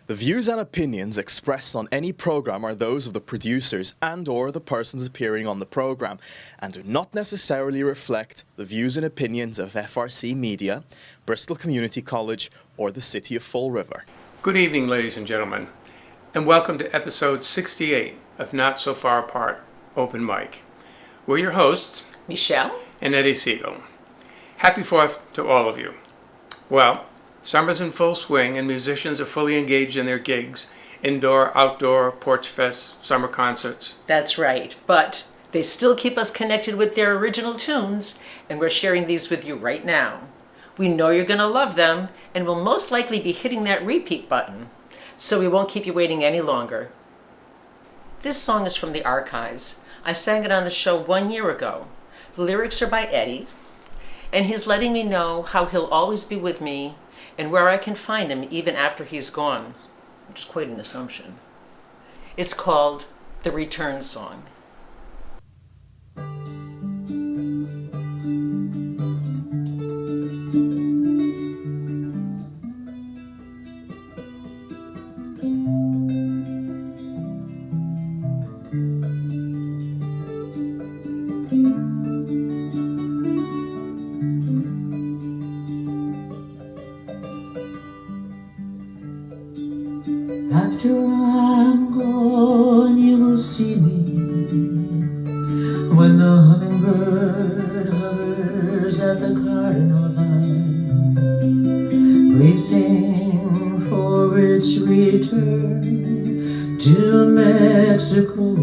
The views and opinions expressed on any program are those of the producers and/or the persons appearing on the program, and do not necessarily reflect the views and opinions of FRC Media, Bristol Community College, or the City of Fall River. Good evening, ladies and gentlemen, and welcome to episode 68 of Not So Far Apart Open Mic. We're your hosts, Michelle and Eddie Siegal. Happy 4th to all of you. Well, summer's in full swing and musicians are fully engaged in their gigs, indoor, outdoor, porch fests, summer concerts. That's right, but they still keep us connected with their original tunes, and we're sharing these with you right now. We know you're going to love them, and we'll most likely be hitting that repeat button, so we won't keep you waiting any longer. This song is from the archives. I sang it on the show 1 year ago. The lyrics are by Eddie, and he's letting me know how he'll always be with me and where I can find him even after he's gone, which is quite an assumption. It's called The Return Song. After I'm gone, you'll see me when the hummingbird hovers at the cardinal vine, bracing for its return to Mexico.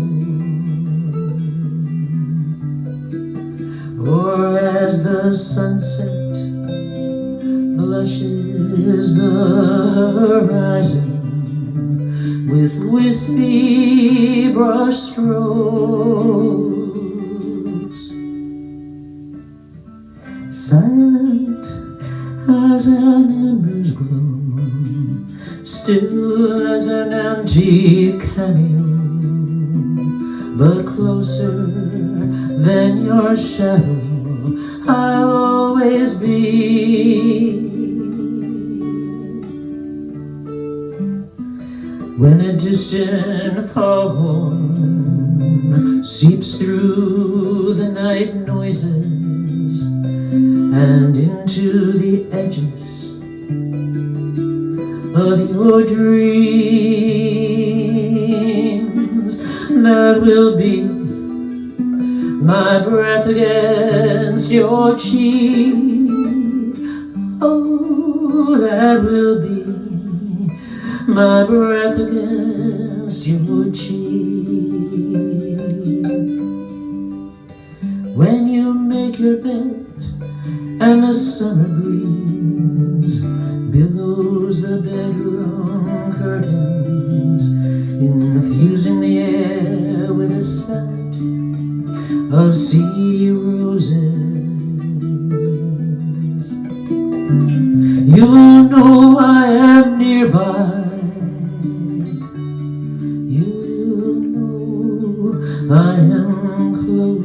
Or as the sunset blushes the horizon with wispy brush strokes, silent as an ember's glow, still as an antique cameo, but closer than your shadow I'll always be. When a distant foghorn seeps through the night noises and into the edges of your dreams, that will be my breath against your cheek. Oh, that will be my breath against your cheek. When you make your bed and the summer breeze billows the bedroom curtains, infusing the air with a scent of sea roses, you will know I am nearby. I am close.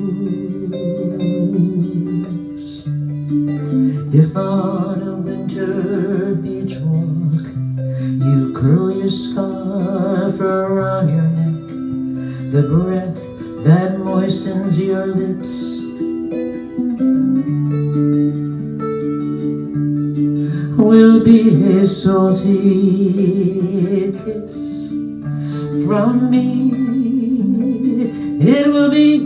If on a winter beach walk you curl your scarf around your neck, the breath that moistens your lips will be a salty kiss from me. It will be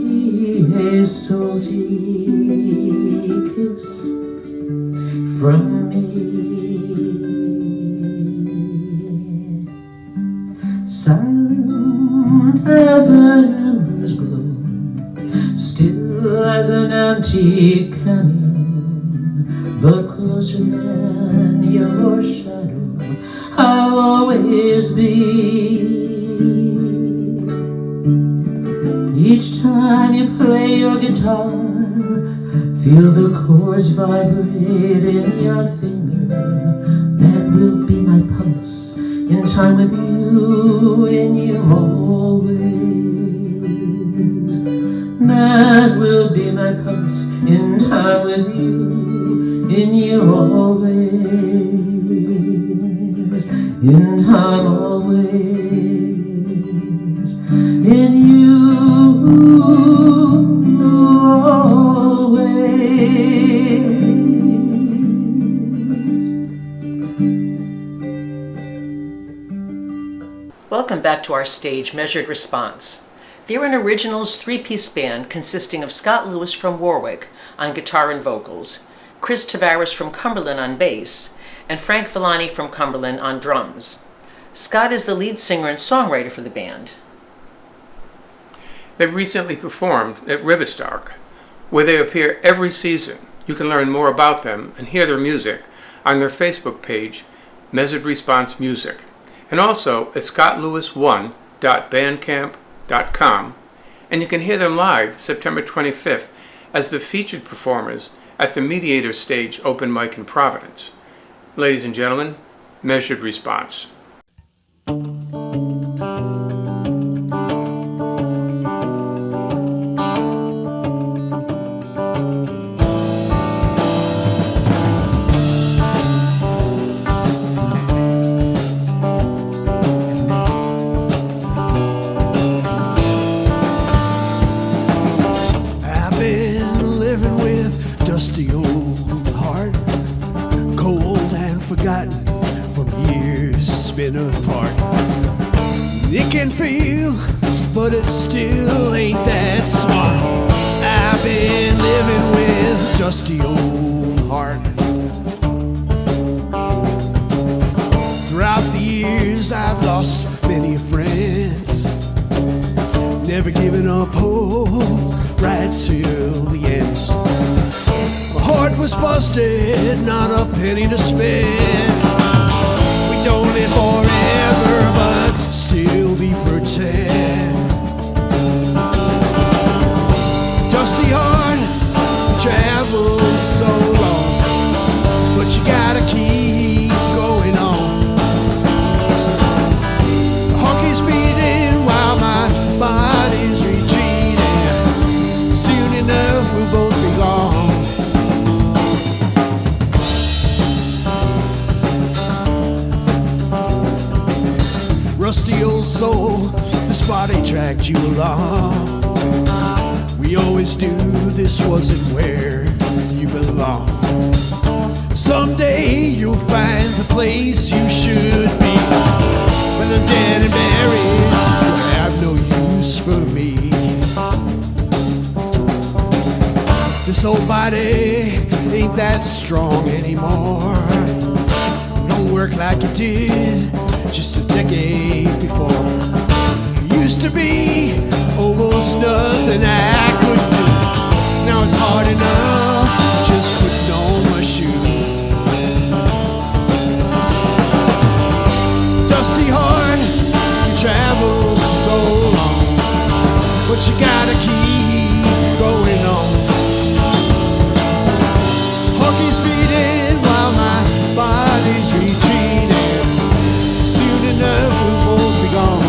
a salty kiss from me. Silent as an ember's glow, still as an antique cameo, but closer than your shadow I'll always be. Each time you play your guitar, feel the chords vibrate in your finger. That will be my pulse in time with you, in you always. That will be my pulse in time with you, in you always. in time always, in you always. Welcome back to our stage, Measured Response. They're an originals three-piece band consisting of Scott Lewis from Warwick on guitar and vocals, Chris Tavares from Cumberland on bass, and Frank Villani from Cumberland on drums. Scott is the lead singer and songwriter for the band. They recently performed at Riverstark, where they appear every season. You can learn more about them and hear their music on their Facebook page, Measured Response Music, and also at scottlewis1.bandcamp.com, and you can hear them live September 25th as the featured performers at the Mediator Stage open mic in Providence. Ladies and gentlemen, Measured Response. I've been living with dusty old heart, cold and forgotten from years spent apart. It can feel, but it still ain't that smart. I've been living with a dusty old heart. Throughout the years I've lost many friends, never giving up hope right till the end. My heart was busted, not a penny to spend. We don't live forever, but still we pretend. Dusty heart, traveled so long, but you gotta keep going on. The heart keeps beating while my body's retreating. Soon enough we'll both be gone. Rusty old soul, this body dragged you along. We always knew this wasn't where you belong. Someday you'll find the place you should be. When I'm dead and buried, you'll have no use for me. This old body ain't that strong anymore. Don't work like it did just a decade before. Used to be almost nothing I could do. Now it's hard enough just putting on my shoe. Dusty heart, you travel so long, but you gotta keep going on. Heart keeps beating while my body's retreating. Soon enough we'll both be gone.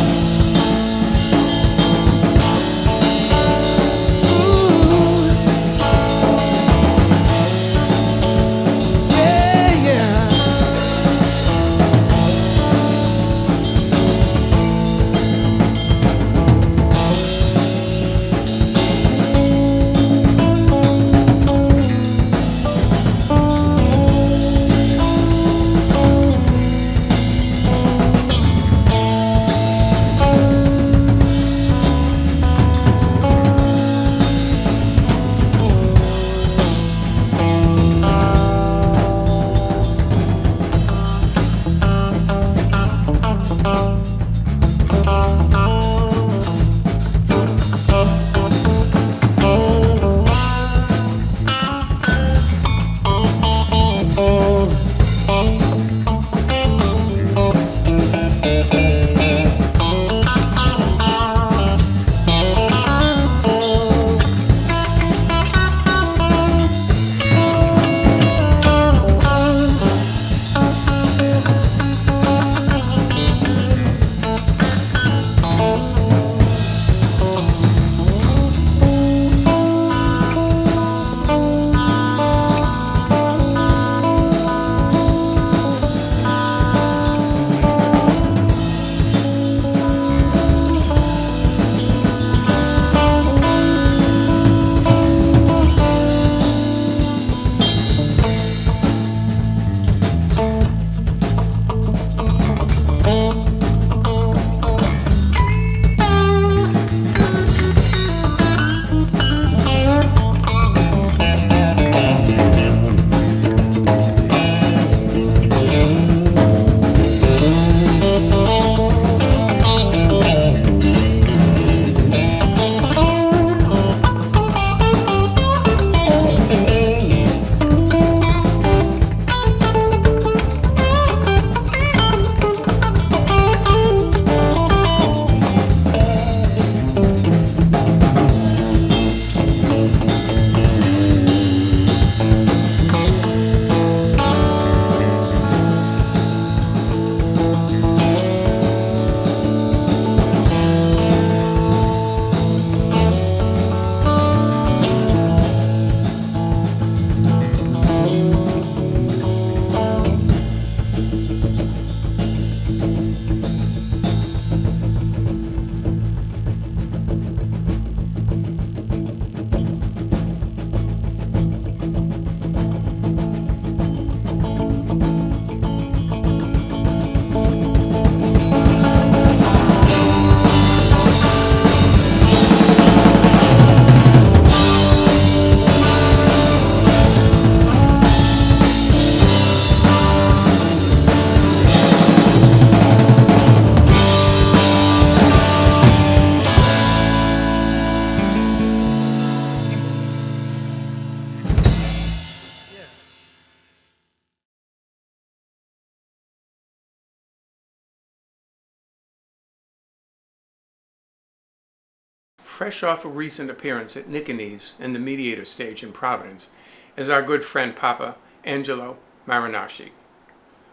fresh off a recent appearance at Nicanese in the Mediator stage in Providence, is our good friend Papa Angelo Marinasci.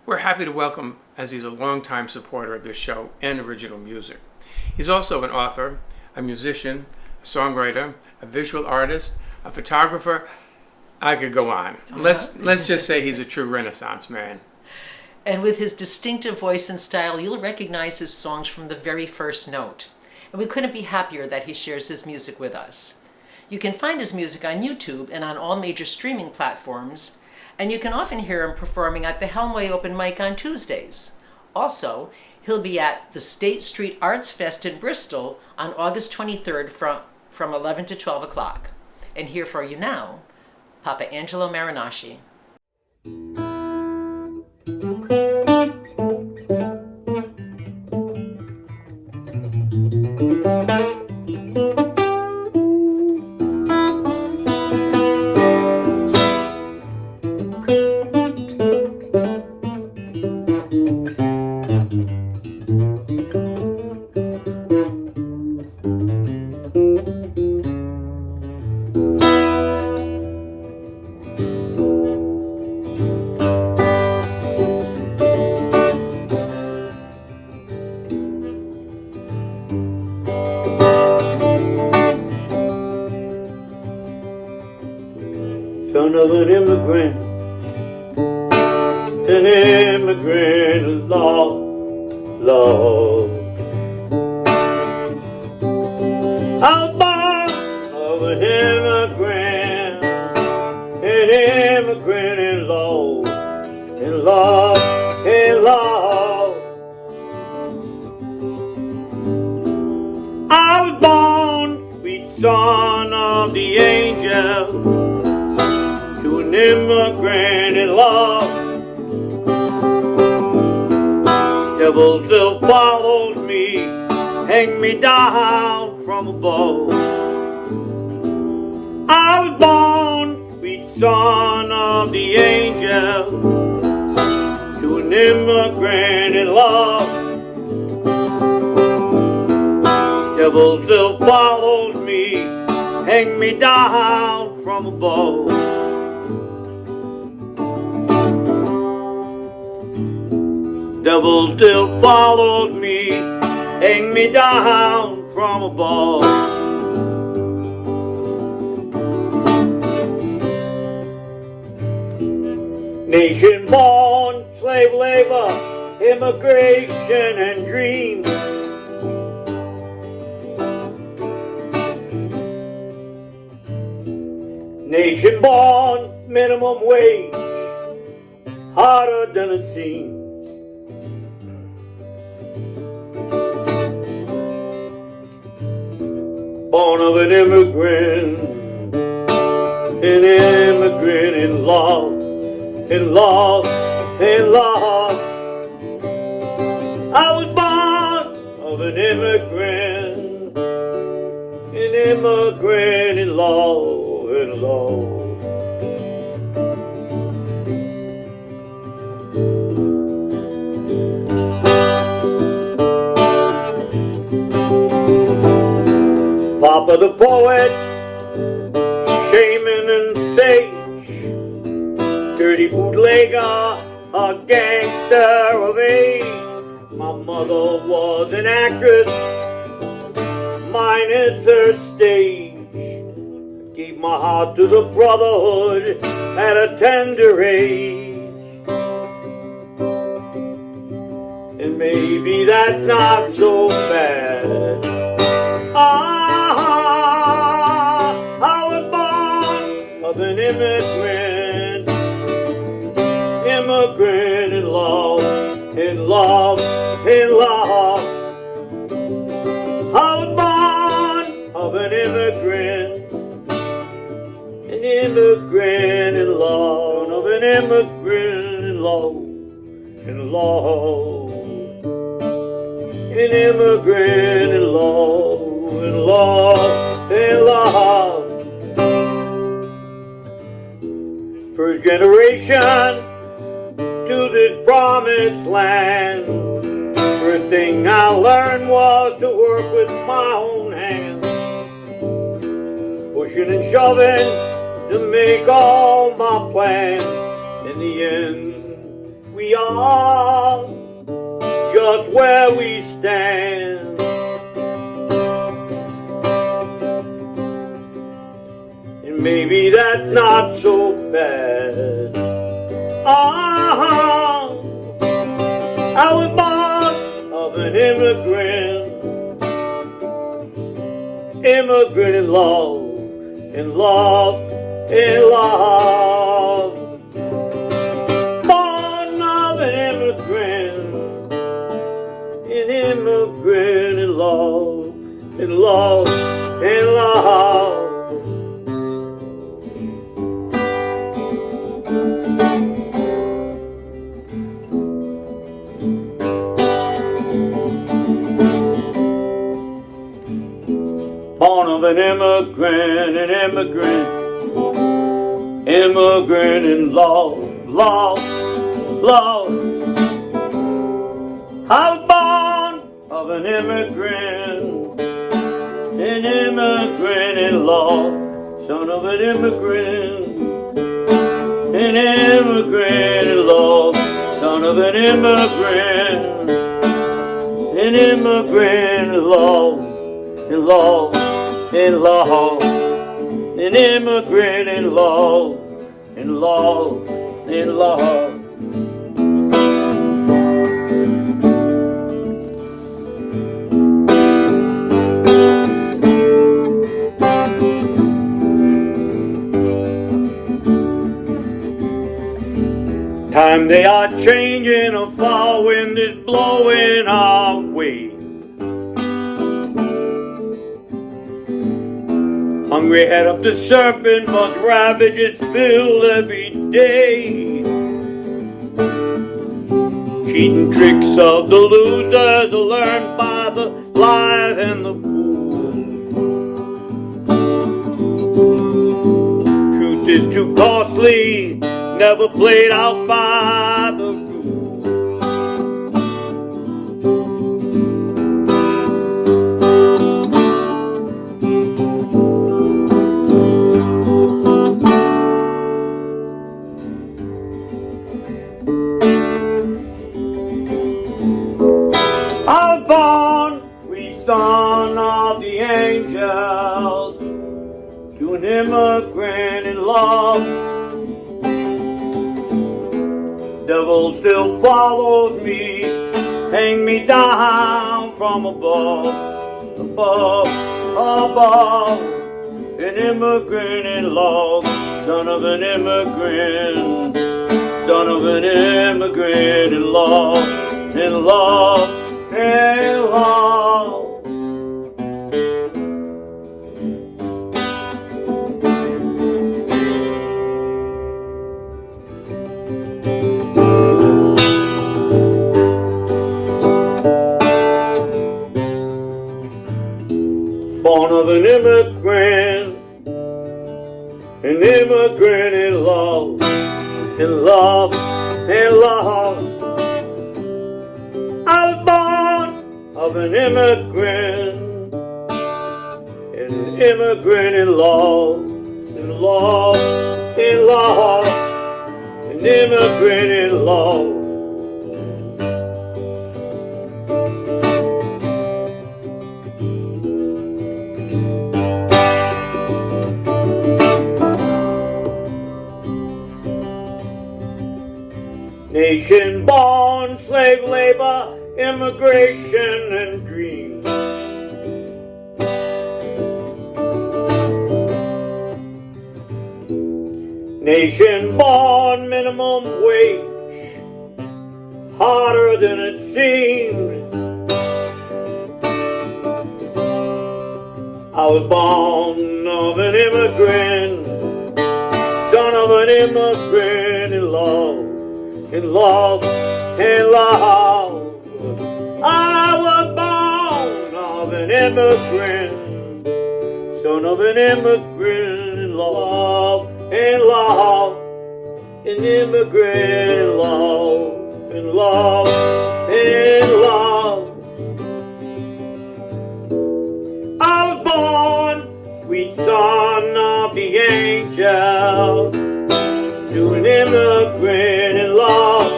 We're happy to welcome, as he's a longtime supporter of this show and original music. He's also an author, a musician, a songwriter, a visual artist, a photographer. I could go on. Let's just say he's a true Renaissance man. And with his distinctive voice and style, you'll recognize his songs from the very first note. And we couldn't be happier that he shares his music with us. You can find his music on YouTube and on all major streaming platforms, and you can often hear him performing at the Helmway Open Mic on Tuesdays. Also, he'll be at the State Street Arts Fest in Bristol on August 23rd from 11 to 12 o'clock. And here for you now, Papa Angelo Marinasci. Son of an immigrant love. I was born of an immigrant in love, in love, in love. I was born, sweet son of the angels, to an immigrant in love. Devil still follows me, hang me down from above. I was born, sweet son of the angels, to an immigrant in love. Devil still follows me, hang me down from above. Devil still follows me, hang me down from above. Nation born, slave labor, immigration and dreams. Nation born, minimum wage, harder than it seems. Born of an immigrant in love, in love, in love. I was born of an immigrant in love, in love. Papa the poet, shaman and sage, dirty bootlegger, a gangster of age. My mother was an actress, mine is her stage. I gave my heart to the brotherhood at a tender age. And maybe that's not so bad. I was born of an immigrant in love, in love, in love. I was born of an immigrant in love, of an immigrant in love, in love, an immigrant in love, in love, in love. First generation to this promised land. First thing I learned was to work with my own hands. pushing and shoving to make all my plans. In the end, we are just where we stand. And maybe that's not so bad. I was born of an immigrant in love, in love, in love. Born of an immigrant in love, in love, in love. Born of an immigrant in love, love, love. I was born of an immigrant in love, son of an immigrant in love, son of an immigrant in love, in love, in love, an immigrant in love, in love, in love. Time they are changing, a fall wind is blowing our way. Hungry head of the serpent, but ravage it's filled every day. Cheating tricks of the losers are learned by the liars and the fools. Truth is too costly, never played out by the rules. Son of the angels, to an immigrant in love. Devil still follows me, hang me down from above, above, above. An immigrant in love, son of an immigrant, son of an immigrant in love, in love, in love. Born of an immigrant in love, in love, in love. I was born of an immigrant in love, in love, in love, an immigrant in love. Nation born, slave labor, immigration and dreams. Nation born, minimum wage, harder than it seems. I was born of an immigrant, son of an immigrant in love. In love, in love, I was born of an immigrant, son of an immigrant in love, in love, an immigrant in love, in love, in love. I was born, sweet son reach out to an immigrant in law.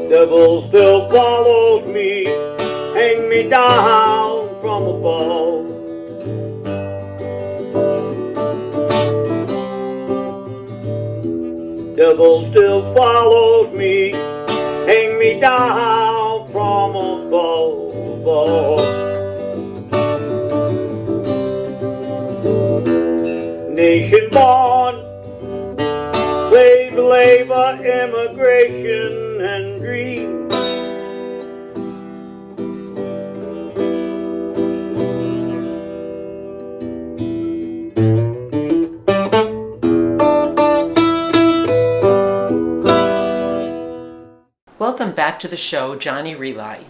Devil still follows me, hang me down from above. Devil still follows me, hang me down from above. Nation born, slave labor, immigration and greed. Welcome back to the show, Johnny Rely.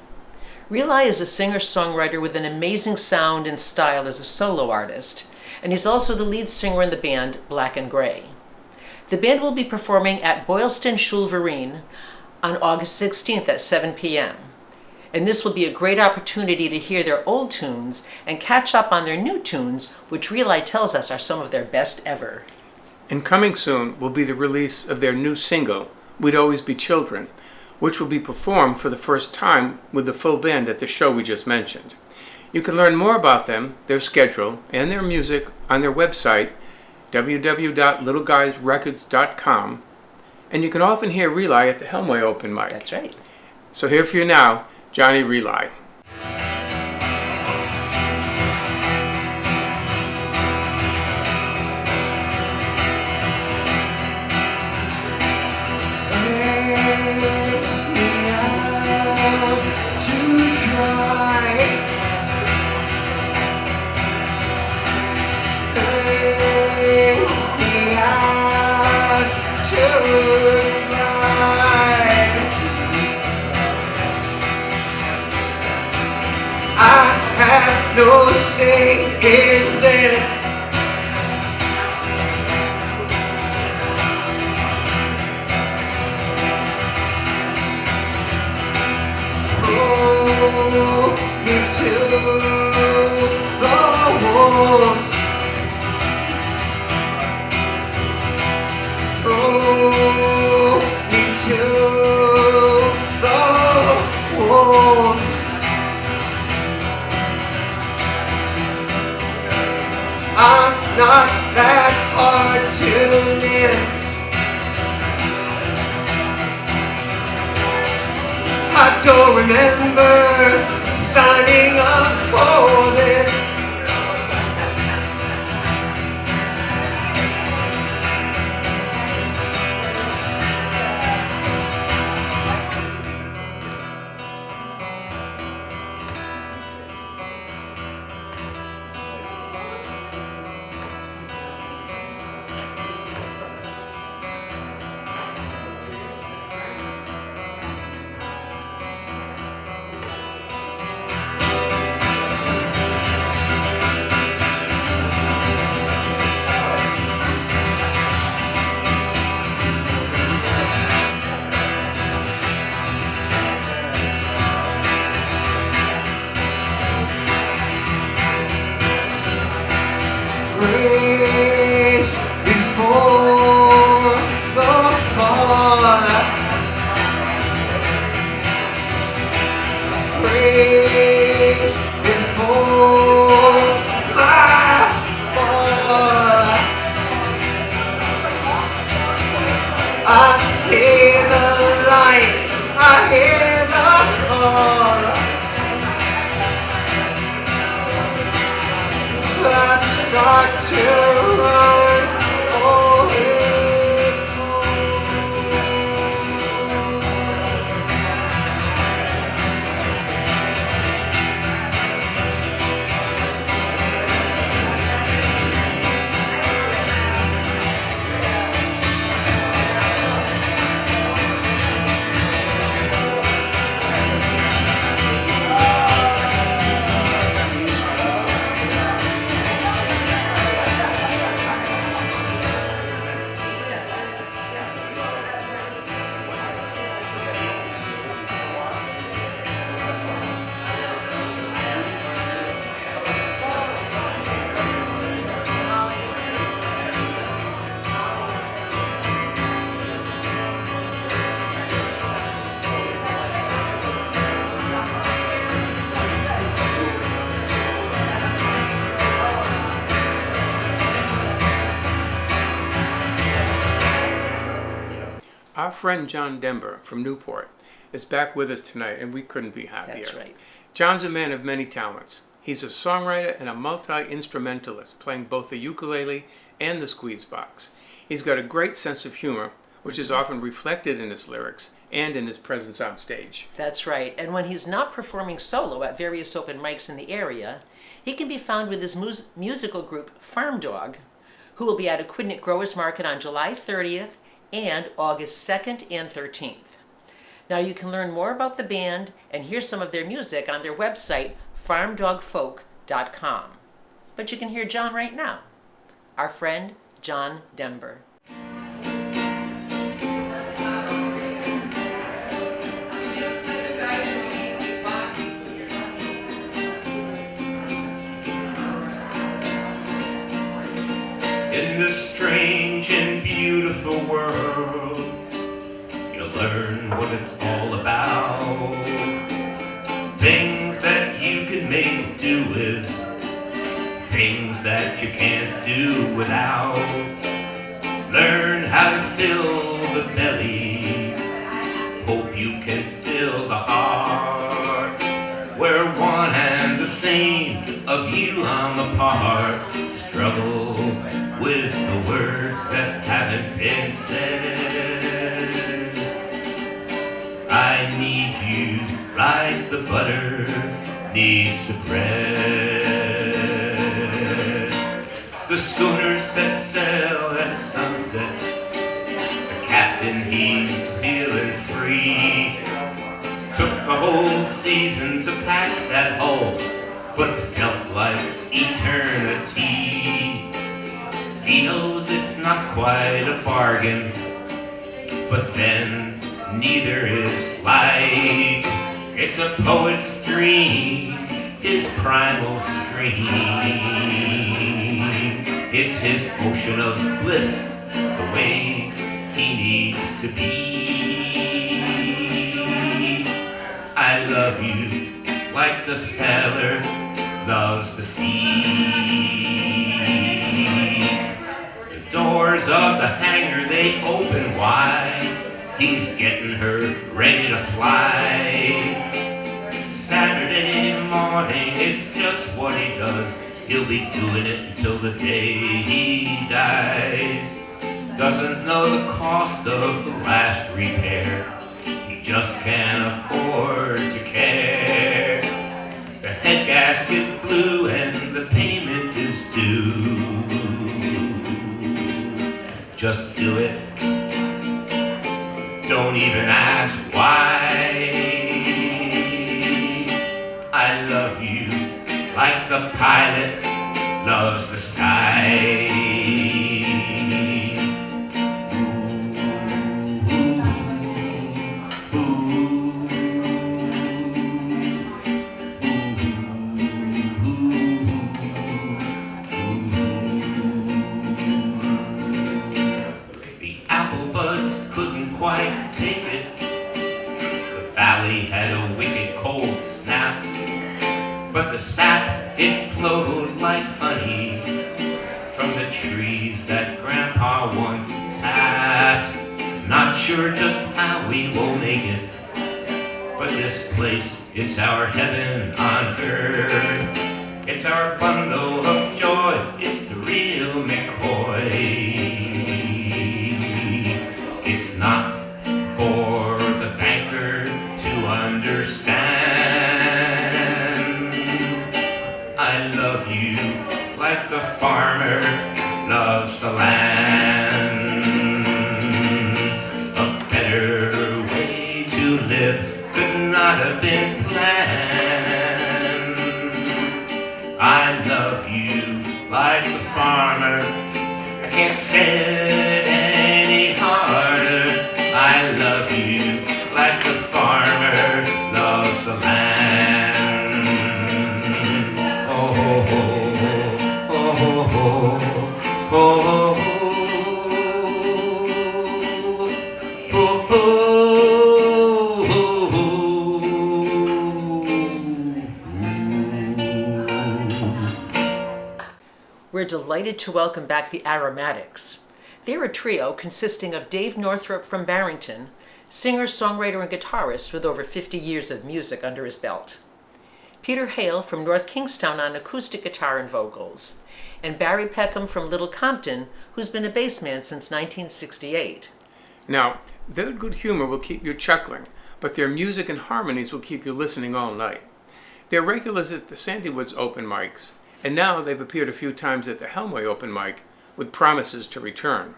Rely is a singer-songwriter with an amazing sound and style as a solo artist, and he's also the lead singer in the band Black and Gray. The band will be performing at Boylston Schulverine on August 16th at 7 p.m. And this will be a great opportunity to hear their old tunes and catch up on their new tunes, which Rely tells us are some of their best ever. And coming soon will be the release of their new single, We'd Always Be Children, which will be performed for the first time with the full band at the show we just mentioned. You can learn more about them, their schedule, and their music on their website, www.littleguysrecords.com, and you can often hear Rely at the Helmway Open Mic. That's right. So here for you now, Johnny Rely. No say in this. Roll me to the wolves. Roll me to the wolves. I'm not that hard to miss. I don't remember signing up for this. Praise before the fall. Praise before my fall. I see the light, I hear the call. Start to run away. friend John Denver from Newport is back with us tonight, and we couldn't be happier. That's right. John's a man of many talents. He's a songwriter and a multi-instrumentalist, playing both the ukulele and the squeeze box. He's got a great sense of humor, which is often reflected in his lyrics and in his presence on stage. That's right. And when he's not performing solo at various open mics in the area, he can be found with his musical group Farm Dog, who will be at Aquidneck Growers Market on July 30th and August 2nd and 13th. Now you can learn more about the band and hear some of their music on their website, farmdogfolk.com. But you can hear John right now, our friend John Denver. In this strange and beautiful world, you'll learn what it's all about. Things that you can make do with, things that you can't do without. Learn how to fill the belly, hope you can fill the heart. We're one and the same, of you I'm a part. Struggle with the words that haven't been said. I need you like the butter needs the bread. The schooner set sail at sunset. The captain, he's feeling free. Took the whole season to patch that hole, but felt like eternity. He knows it's not quite a bargain, but then neither is life. It's a poet's dream, his primal scream. It's his ocean of bliss, the way he needs to be. I love you like the sailor loves the sea. The doors of the hangar, they open wide. He's getting her ready to fly. Saturday morning, it's just what he does. He'll be doing it until the day he dies. Doesn't know the cost of the last repair. He just can't afford to care. The head gasket blew and the payment is due. Just do it. Don't even ask why. I love you like the pilot loves the sky. Quite take it. The valley had a wicked cold snap, but the sap, it flowed like honey from the trees that Grandpa once tapped. Not sure just how we will make it, but this place, it's our heaven on earth. It's our bundle of joy, it's the real McCoy. It's not for the banker to understand. I love you like the farmer loves the land. A better way to live could not have been planned. I love you like the farmer. I can't say it any harder. I love you like the farmer loves the land. Oh, oh, oh, oh, oh, oh, oh, We're delighted to welcome back the Aromatics. They're a trio consisting of Dave Northrup from Barrington, singer, songwriter, and guitarist with over 50 years of music under his belt. Peter Hale from North Kingstown on acoustic guitar and vocals, and Barry Peckham from Little Compton, who's been a bassman since 1968. Now, their good humor will keep you chuckling, but their music and harmonies will keep you listening all night. They're regulars at the Sandy Woods open mics, and now they've appeared a few times at the Helmway open mic with promises to return.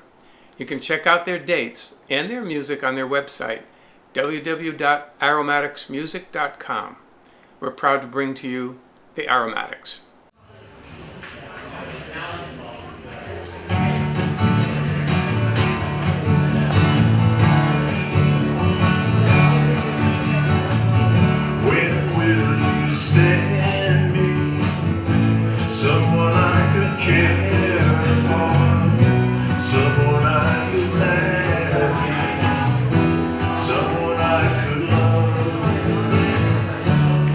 You can check out their dates and their music on their website, www.aromaticsmusic.com. We're proud to bring to you the Aromatics. When will you send me someone I could care for, someone I could marry, someone I could love?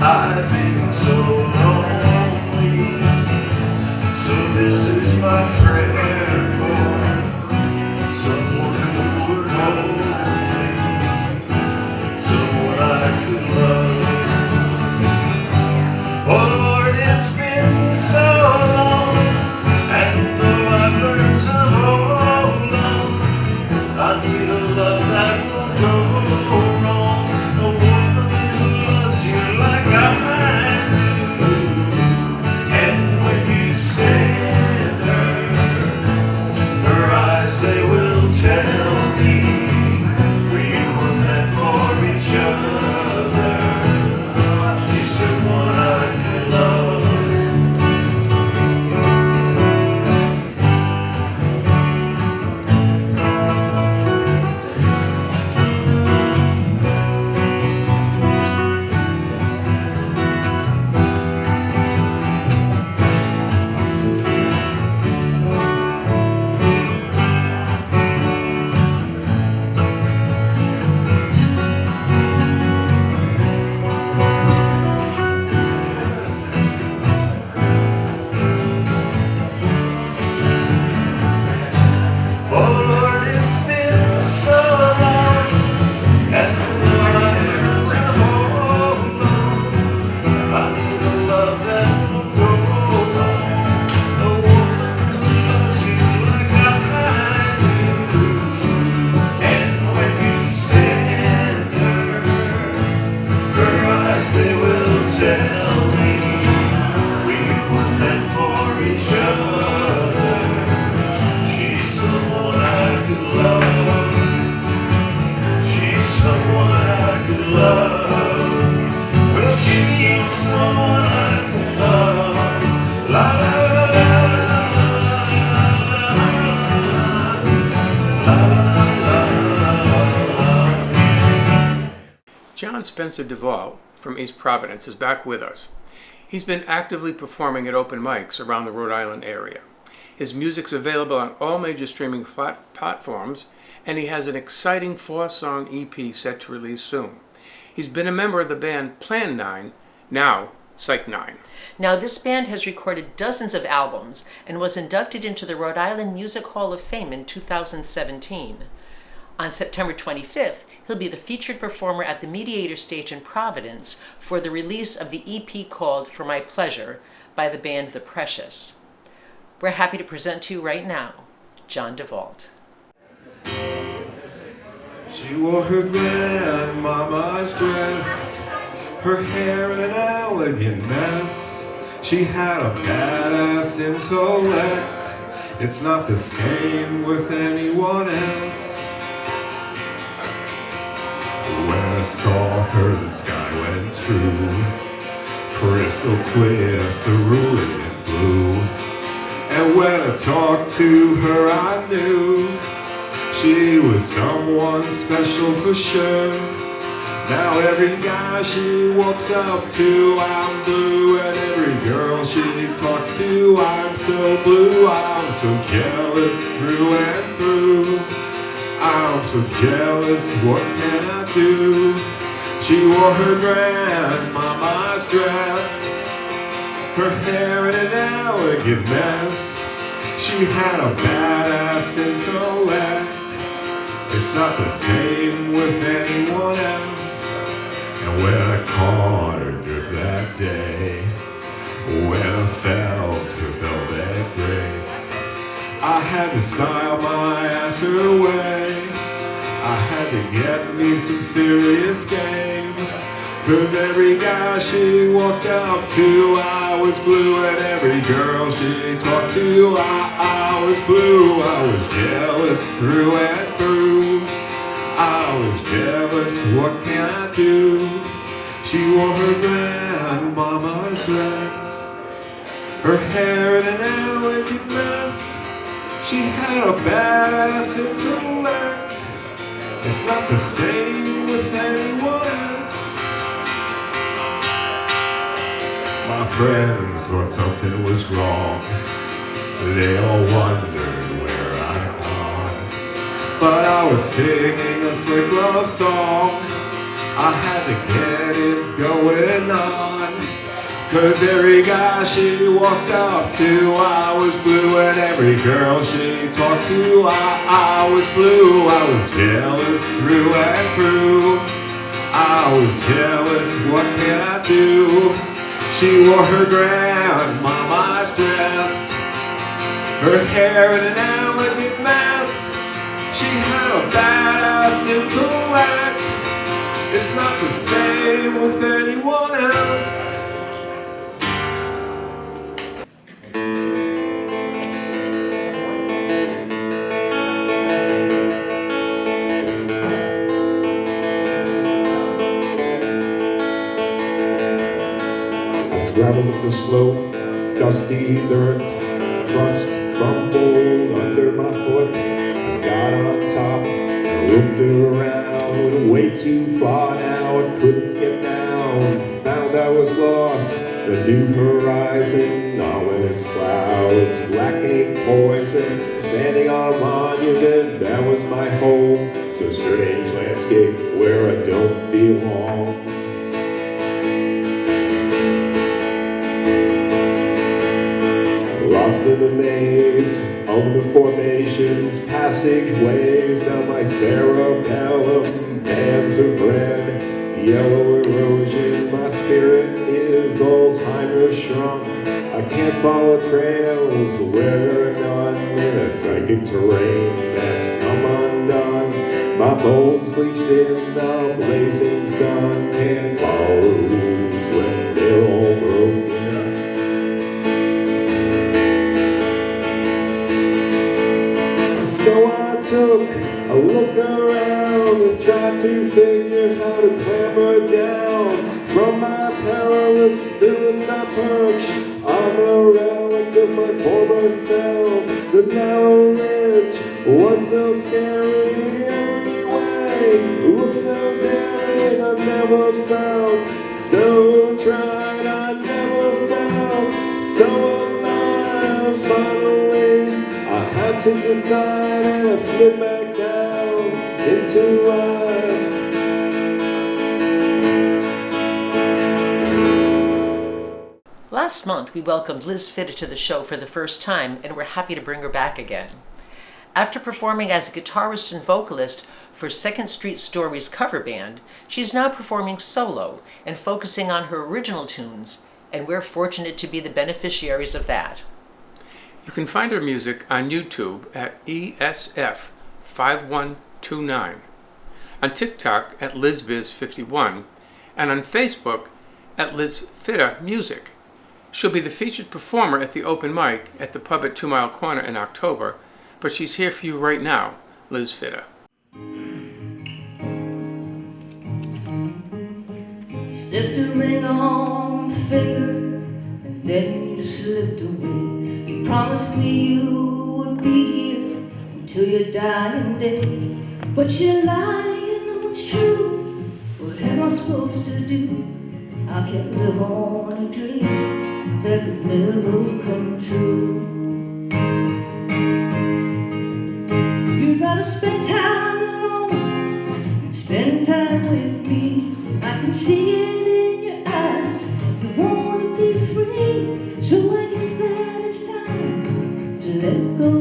I've been so lonely, so this is my prayer for someone who would hold me, someone I could love. Oh Lord, it's been so long, and though I've learned to hold on, I need a love that will go wrong, a woman who loves you like I do. And when you send her, her eyes they will tell me we were meant for each other. She's someone I could love. Oh Lord, it's been so long, and though I learned to hold on, I need a love that will go on, a woman who loves you like I do. And when you send her, her eyes they will tell me we were meant for each other. She's someone I could love. She's someone I could love. Well, she's someone I could love. La la la la la la la la. John Spencer Duvall from East Providence is back with us. He's been actively performing at open mics around the Rhode Island area. His music's available on all major streaming platforms, and he has an exciting 4-song EP set to release soon. He's been a member of the band Plan 9, now Psych 9. Now, this band has recorded dozens of albums and was inducted into the Rhode Island Music Hall of Fame in 2017. On September 25th, he'll be the featured performer at the Mediator Stage in Providence for the release of the EP called For My Pleasure by the band The Precious. We're happy to present to you right now, John DeVault. She wore her grandmama's dress, her hair in an elegant mess. She had a badass intellect. It's not the same with anyone else. When I saw her, the sky went true, crystal clear, cerulean blue. And when I talked to her, I knew she was someone special for sure. Now every guy she walks up to, I'm blue. And every girl she talks to, I'm so blue. I'm so jealous through and through. I'm so jealous, what can I do? She wore her grandmama's dress, her hair in an elegant mess. She She had a badass intellect. It's not the same with anyone else. And when I caught her drip that day, when I felt her velvet grace, I had to style my ass her way. I had to get me some serious game. 'Cause every guy she walked up to, I was blue. And every girl she talked to, I was blue. I was jealous through and through. I was jealous, what can I do? She wore her grandmama's dress, her hair in an elegant mess. She had a badass intellect. It's not the same with anyone else. My friends thought something was wrong. They all wondered where I'd gone. But I was singing a slick love song. I had to get it going on. 'Cause every guy she walked up to, I was blue. And every girl she talked to, I was blue. I was jealous through and through. I was jealous, what can I do? She wore her grandmama's dress, her hair in an elegant mess. She had a badass intellect. It's not the same with anyone else. Gravel the slope, dusty dirt, crust crumbled under my foot. I got on top, I looked around, way too far now, I couldn't get down. Found I was lost, the new horizon, ominous clouds, black ink poison, standing on a monument, that was my home. So strange landscape where I don't belong. Lost in the maze of the formations, passageways down my cerebellum, bands of red, yellow erosion. My spirit is Alzheimer's shrunk. I can't follow trails where there are none in a psychic terrain that's come undone. My bones bleached in the blazing sun, can't follow rules when they're all broken. So I took a look around and tried to figure how to clamber down from my perilous suicide perch on the relic of my former self. The narrow ridge was so scary every way, looked so daring I never felt, so tried I never felt, so alive finally. I had to decide and I slid back down into life. Last month, we welcomed Liz Fitta to the show for the first time, and we're happy to bring her back again. After performing as a guitarist and vocalist for Second Street Stories cover band, she's now performing solo and focusing on her original tunes, and we're fortunate to be the beneficiaries of that. You can find her music on YouTube at ESF5129, on TikTok at LizBiz51, and on Facebook at Liz Fitta Music. She'll be the featured performer at the open mic at the pub at 2 Mile Corner in October, but she's here for you right now, Liz Fitta. Slipped a ring on the finger, and then you slipped away. You promised me you would be here until your dying day. But you lie, you know it's true. What am I supposed to do? I can't live on a dream that could never come true. You'd rather spend time alone than spend time with me. I can see it in your eyes. You want to be free, so I guess that it's time to let go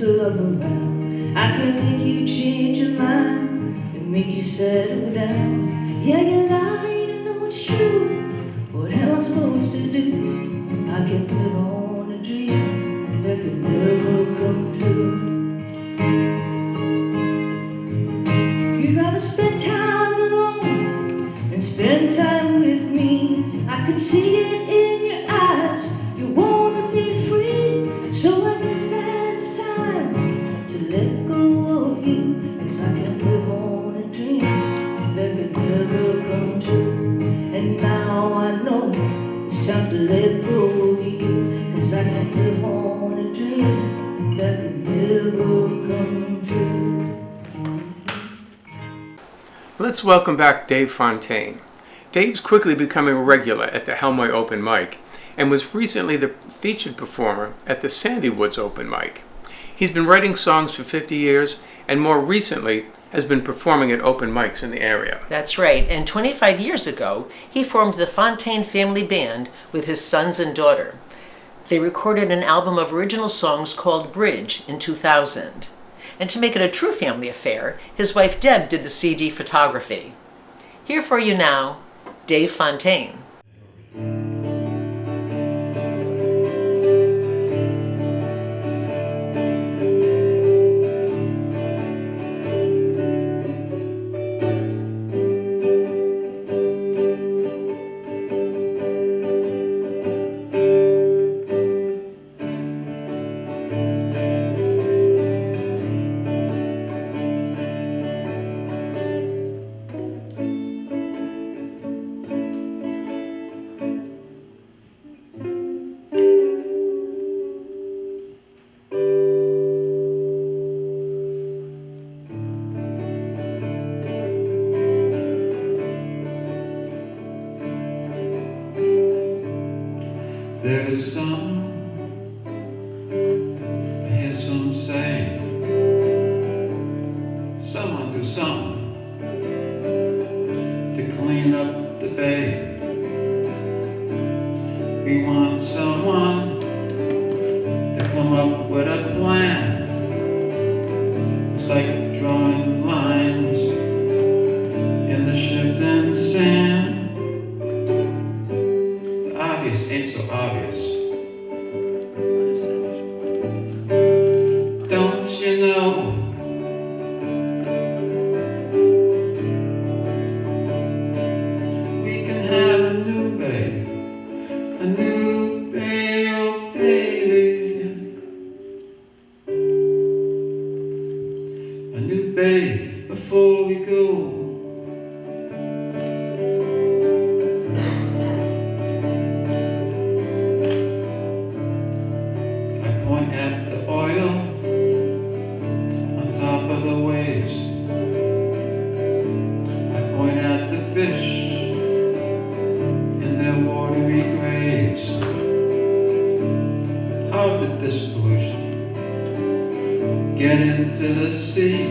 so up around. I can make you change your mind and make you settle down. Yeah, you lie, you know it's true. What am I supposed to do? I can live on a dream that could never come true. You'd rather spend time alone and spend time with me. I could see it in your eyes. You wanna be free, so I guess that it's time to let go of you. 'Cause I can live on a dream that could never come true. And now I know it's time to let go of you. 'Cause I can live on a dream that could never come true. Let's welcome back Dave Fontaine. Dave's quickly becoming a regular at the Helmoy Open Mic and was recently the featured performer at the Sandy Woods Open Mic. He's been writing songs for 50 years and more recently has been performing at open mics in the area. That's right, and 25 years ago, he formed the Fontaine Family Band with his sons and daughter. They recorded an album of original songs called Bridge in 2000. And to make it a true family affair, his wife Deb did the CD photography. Here for you now, Dave Fontaine. There is some, I hear some say, someone do something to clean up the bay. We want someone to come up with a plan. It's like drawing lines in the shifting sand. Ain't so obvious. Don't you know? We can have a new baby, a new baby, oh baby, a new baby before we go. At the oil on top of the waves, I point at the fish in their watery graves. How did this pollution get into the sea?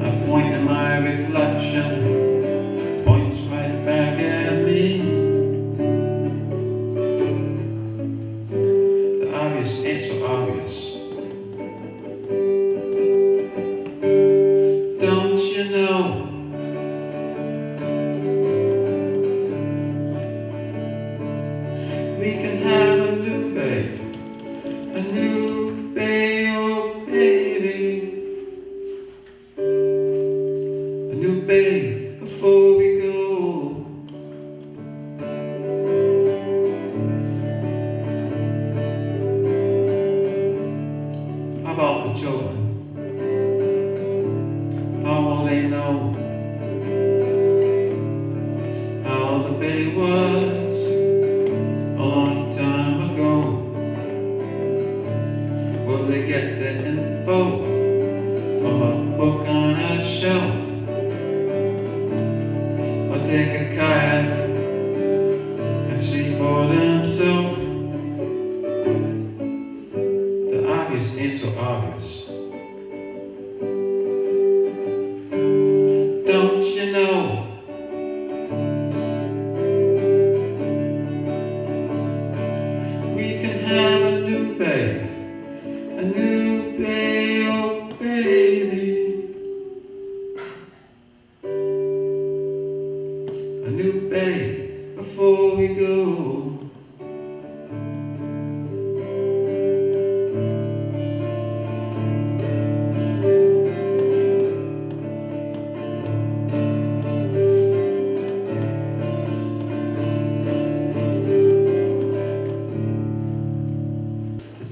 I point at my reflection, points right back at me. Ain't so obvious. Don't you know? We can have a new baby, a new baby, oh baby, a new baby before we go. About the children, how will they know how the baby was a long time ago? Will they get the info from a book on a shelf? a new bay before we go.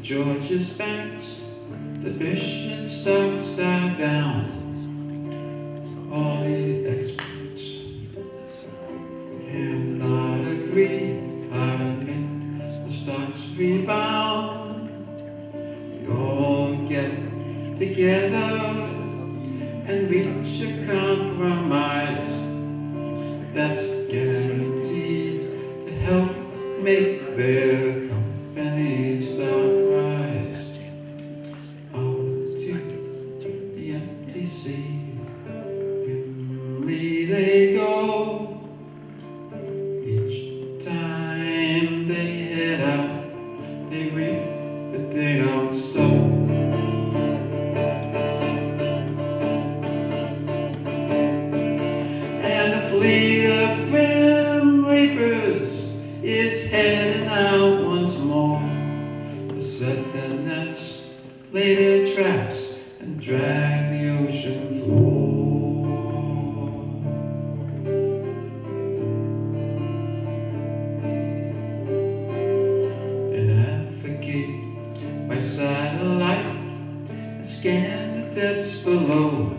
George's banks, the fishing stocks are down. All the experts cannot agree how to make the stocks rebound. We all get together and reach a compromise that's guaranteed to help make their companies start. They go each time they head out, they reap but they don't sow. And the fleet of grim reapers is heading out once more to set their nets, lay their traps, and drag the ocean floor. By satellite and scan the depths below.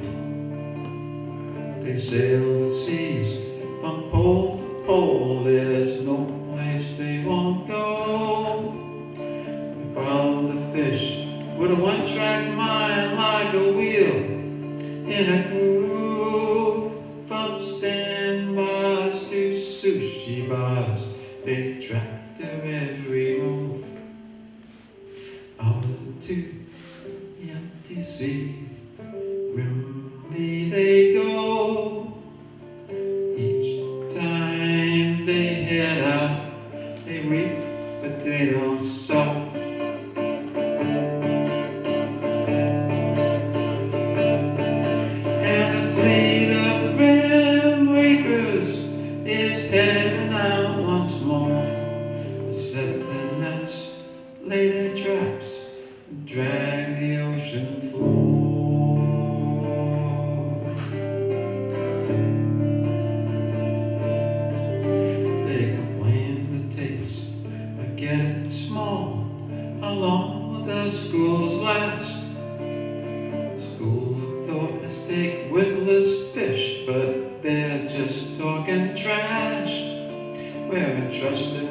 They sail the seas from pole to pole. There's no place they won't go. They follow the fish with a one-track mind, like a wheel in a groove. From sandbars to sushi bars, they track their every move. Out into the empty sea, grimly they go. Each time they head out, they reap but they don't sow. And the fleet of grim reapers is heading out once more to set their nets, lay their traps, drag the ocean floor. They complain the tapes are getting small. How long will the schools last? The school of thought is take witless fish, but they're just talking trash. We're entrusted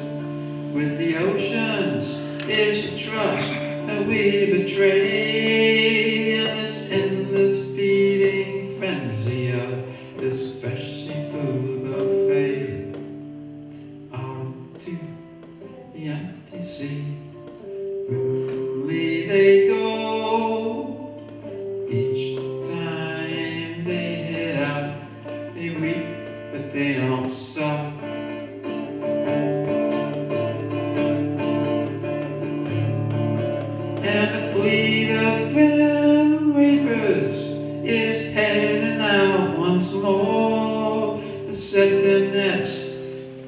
with the oceans is a trust that we betray in this endless feeding frenzy of this fresh seafood buffet. Out into the empty sea, grimly they go. Each time they head out, they reap but they don't sow. And the fleet of grim reapers is heading out once more to set their nets,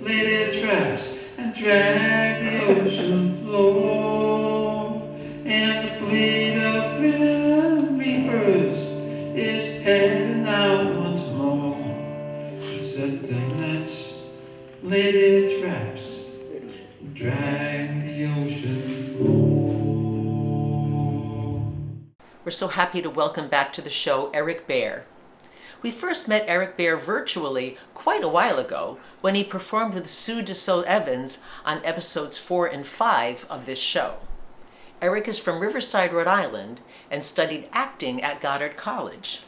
lay their traps, and drag the ocean floor. And the fleet of grim reapers is heading out once more to set their nets, lay their traps, and drag the ocean floor. We're so happy to welcome back to the show Eric Baer. We first met Eric Baer virtually quite a while ago when he performed with Sue DeSoe Evans on episodes 4 and 5 of this show. Eric is from Riverside, Rhode Island, and studied acting at Goddard College.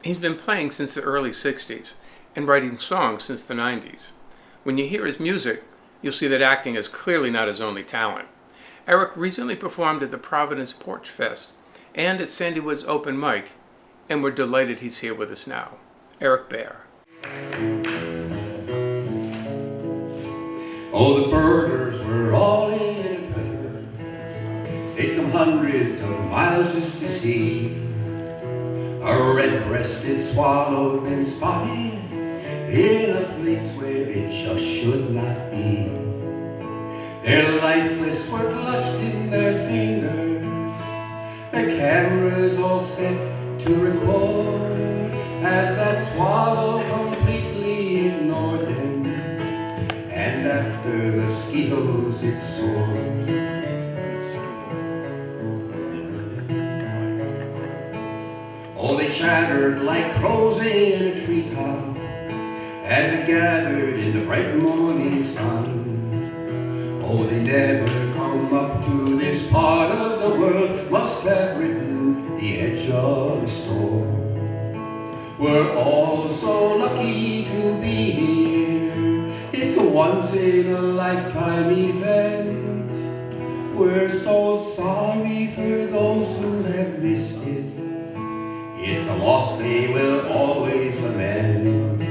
He's been playing since the early 60s and writing songs since the 90s. When you hear his music, you'll see that acting is clearly not his only talent. Eric recently performed at the Providence Porch Fest and at Sandy Wood's open mic, and we're delighted he's here with us now. Eric Baer. Oh, the birders were all in a twitter. They come hundreds of miles just to see a red-breasted swallow been spotted in a place where it just should not be. Their lifeless were clutched in their fingers, their cameras all set to record, as that swallow completely ignored them, and after mosquitoes it soared. Oh, they chattered like crows in a treetop as they gathered in the bright morning sun. Oh, they never come up to this part of the world, must have ridden the edge of a storm. We're all so lucky to be here. It's a once-in-a-lifetime event. We're so sorry for those who have missed it. It's a loss they will always lament.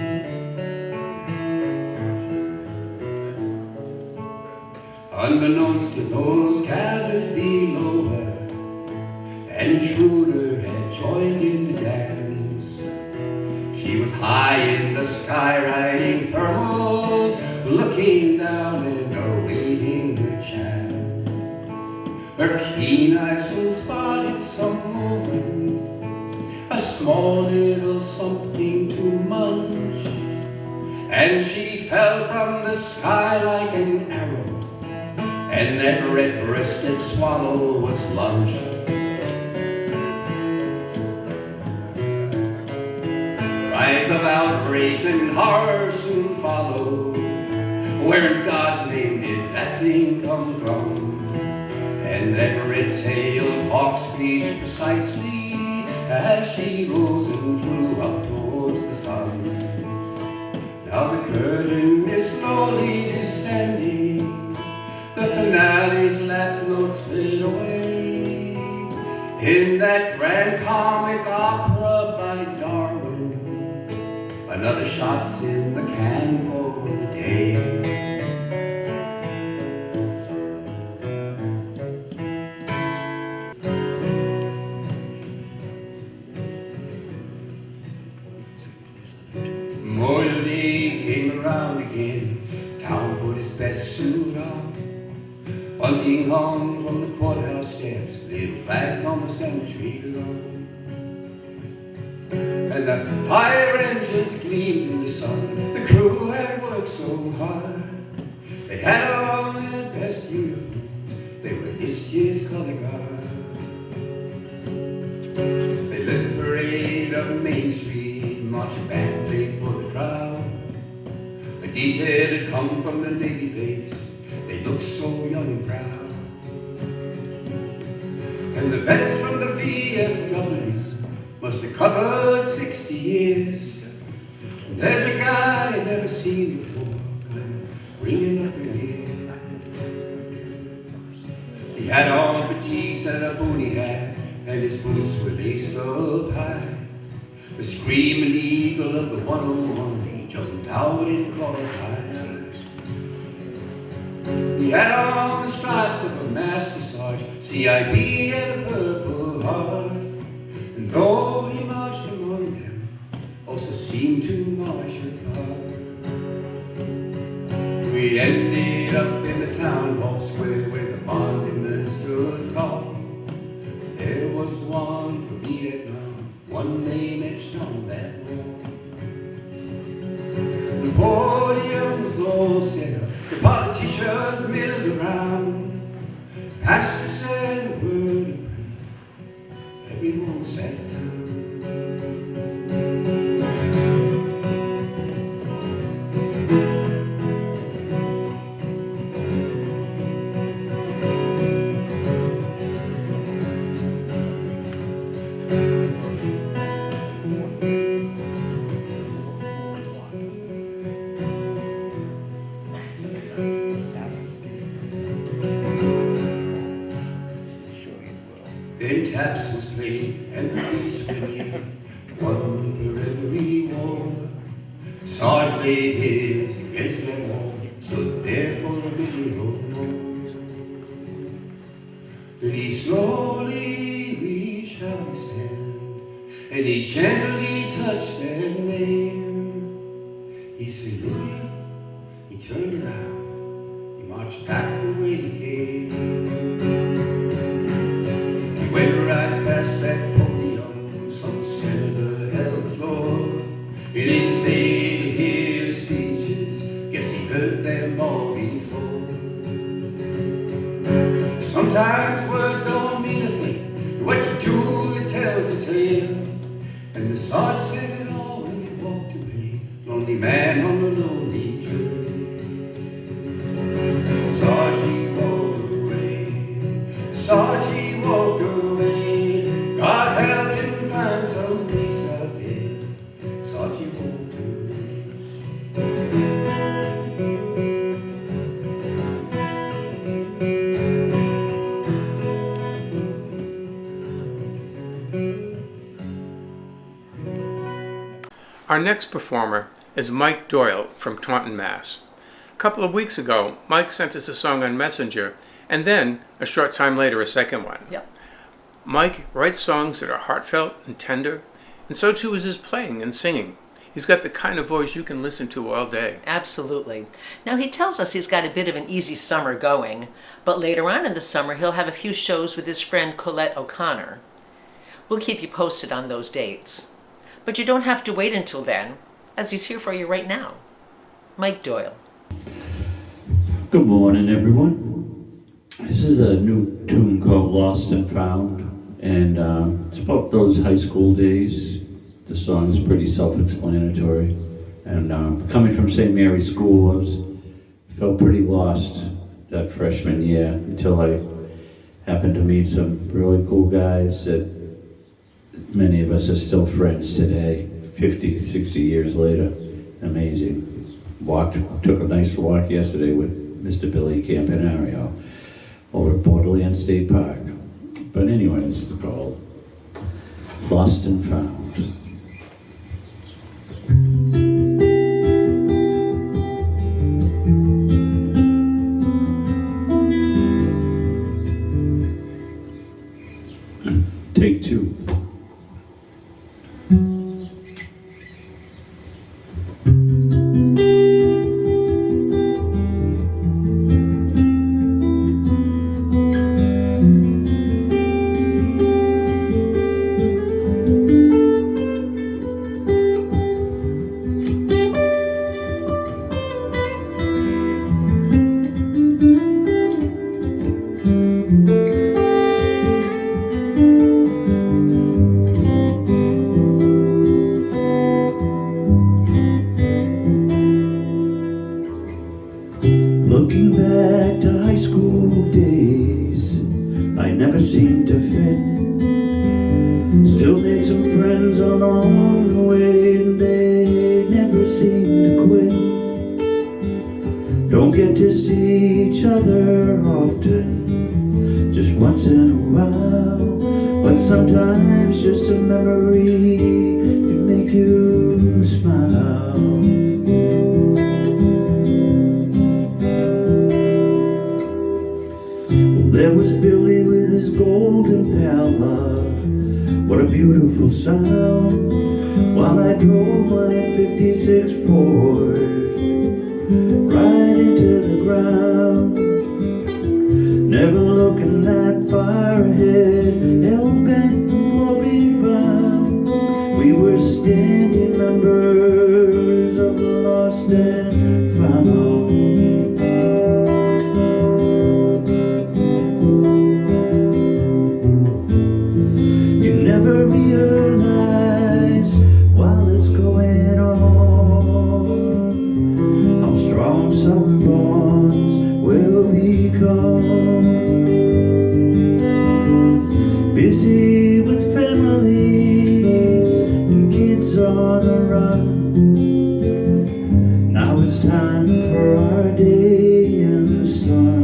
Unbeknownst to those gathered below her, an intruder had joined in the dance. She was high in the sky riding thermals, looking down and awaiting her chance. Her keen eyes soon spotted some movement, a small little something to munch, and she fell from the sky like an arrow, and that red-breasted swallow was lunch. Cries of outrage and horror soon followed. Where in God's name did that thing come from? And that red-tailed hawk screeched precisely as she rose and flew up towards the sun. Now the curtain is slowly descending, the finale's last notes fade away in that grand comic opera by Darwin. Another shot's in the can for the day. Memorial Day came around again. Town put his best suit on. Bunting hung from the courthouse steps, little flags on the cemetery lawn. And the fire engines gleamed in the sun. The crew had worked so hard. They had on their best uniforms. They were this year's color guard. They led the parade up Main Street, marching band played for the crowd. A detail had come from the Navy base. They looked so young and proud. And the vets from the VFW must have covered 60 years. And there's a guy I'd never seen before, kind of ringing up in here. He had on fatigues and a boonie hat, and his boots were laced up high. The screaming eagle of the 101, he jumped out in qualified. He had on the stripes of a master sergeant, CIB and a purple heart. And though he marched among them, also seemed to march apart. We ended up in the town hall square where the monument stood tall. There was one for Vietnam, one name etched on that wall. The podium was all set up, the politicians milled around. Pastor said a word of prayer, everyone sat down. Then taps was played and the feast renewed, one for every war. Sarge laid his against that wall, stood there for a minute or more. Then he slowly reached out his hand, and he gently touched their name. marched back the way he came. He went right past that podium, some senator held the floor. He didn't stay to hear the speeches, guess he heard them all before. Sometimes words don't mean a thing, what you do, it tells the tale. And the sergeant said it all when he walked away, lonely man on the lonely trail. Sergeant walked away, Sergeant walked away, God help him find some peace out there. Sergeant walked away. Our next performer is Mike Doyle from Taunton, Mass. A couple of weeks ago, Mike sent us a song on Messenger, and then, a short time later, a second one. Yep. Mike writes songs that are heartfelt and tender, and so too is his playing and singing. He's got the kind of voice you can listen to all day. Absolutely. Now, he tells us he's got a bit of an easy summer going, but later on in the summer, he'll have a few shows with his friend Colette O'Connor. We'll keep you posted on those dates. But you don't have to wait until then, as he's here for you right now. Mike Doyle. Good morning, everyone. This is a new tune called Lost and Found, and it's about those high school days. The song is pretty self-explanatory, and coming from St. Mary's School, felt pretty lost that freshman year until I happened to meet some really cool guys that many of us are still friends today, 50, 60 years later. Amazing. Took a nice walk yesterday with Mr. Billy Campanario over at Borderland State Park. But anyways, it's called Lost and Found. Take two. Looking back to high school days, I never seemed to fit. Still made some friends along the way, and they never seemed to quit. Don't get to see each other often, just once in a while, but sometimes just a memory can make you smile. There was Billy with his golden pal love, what a beautiful sound, while I drove my 56 Ford right into the ground. Never looking that far ahead, hell-bent and glory-bound, we were standing members of the lost and found. Realize while it's going on how strong some bonds will become. Busy with families and kids on the run, now it's time for our day in the sun.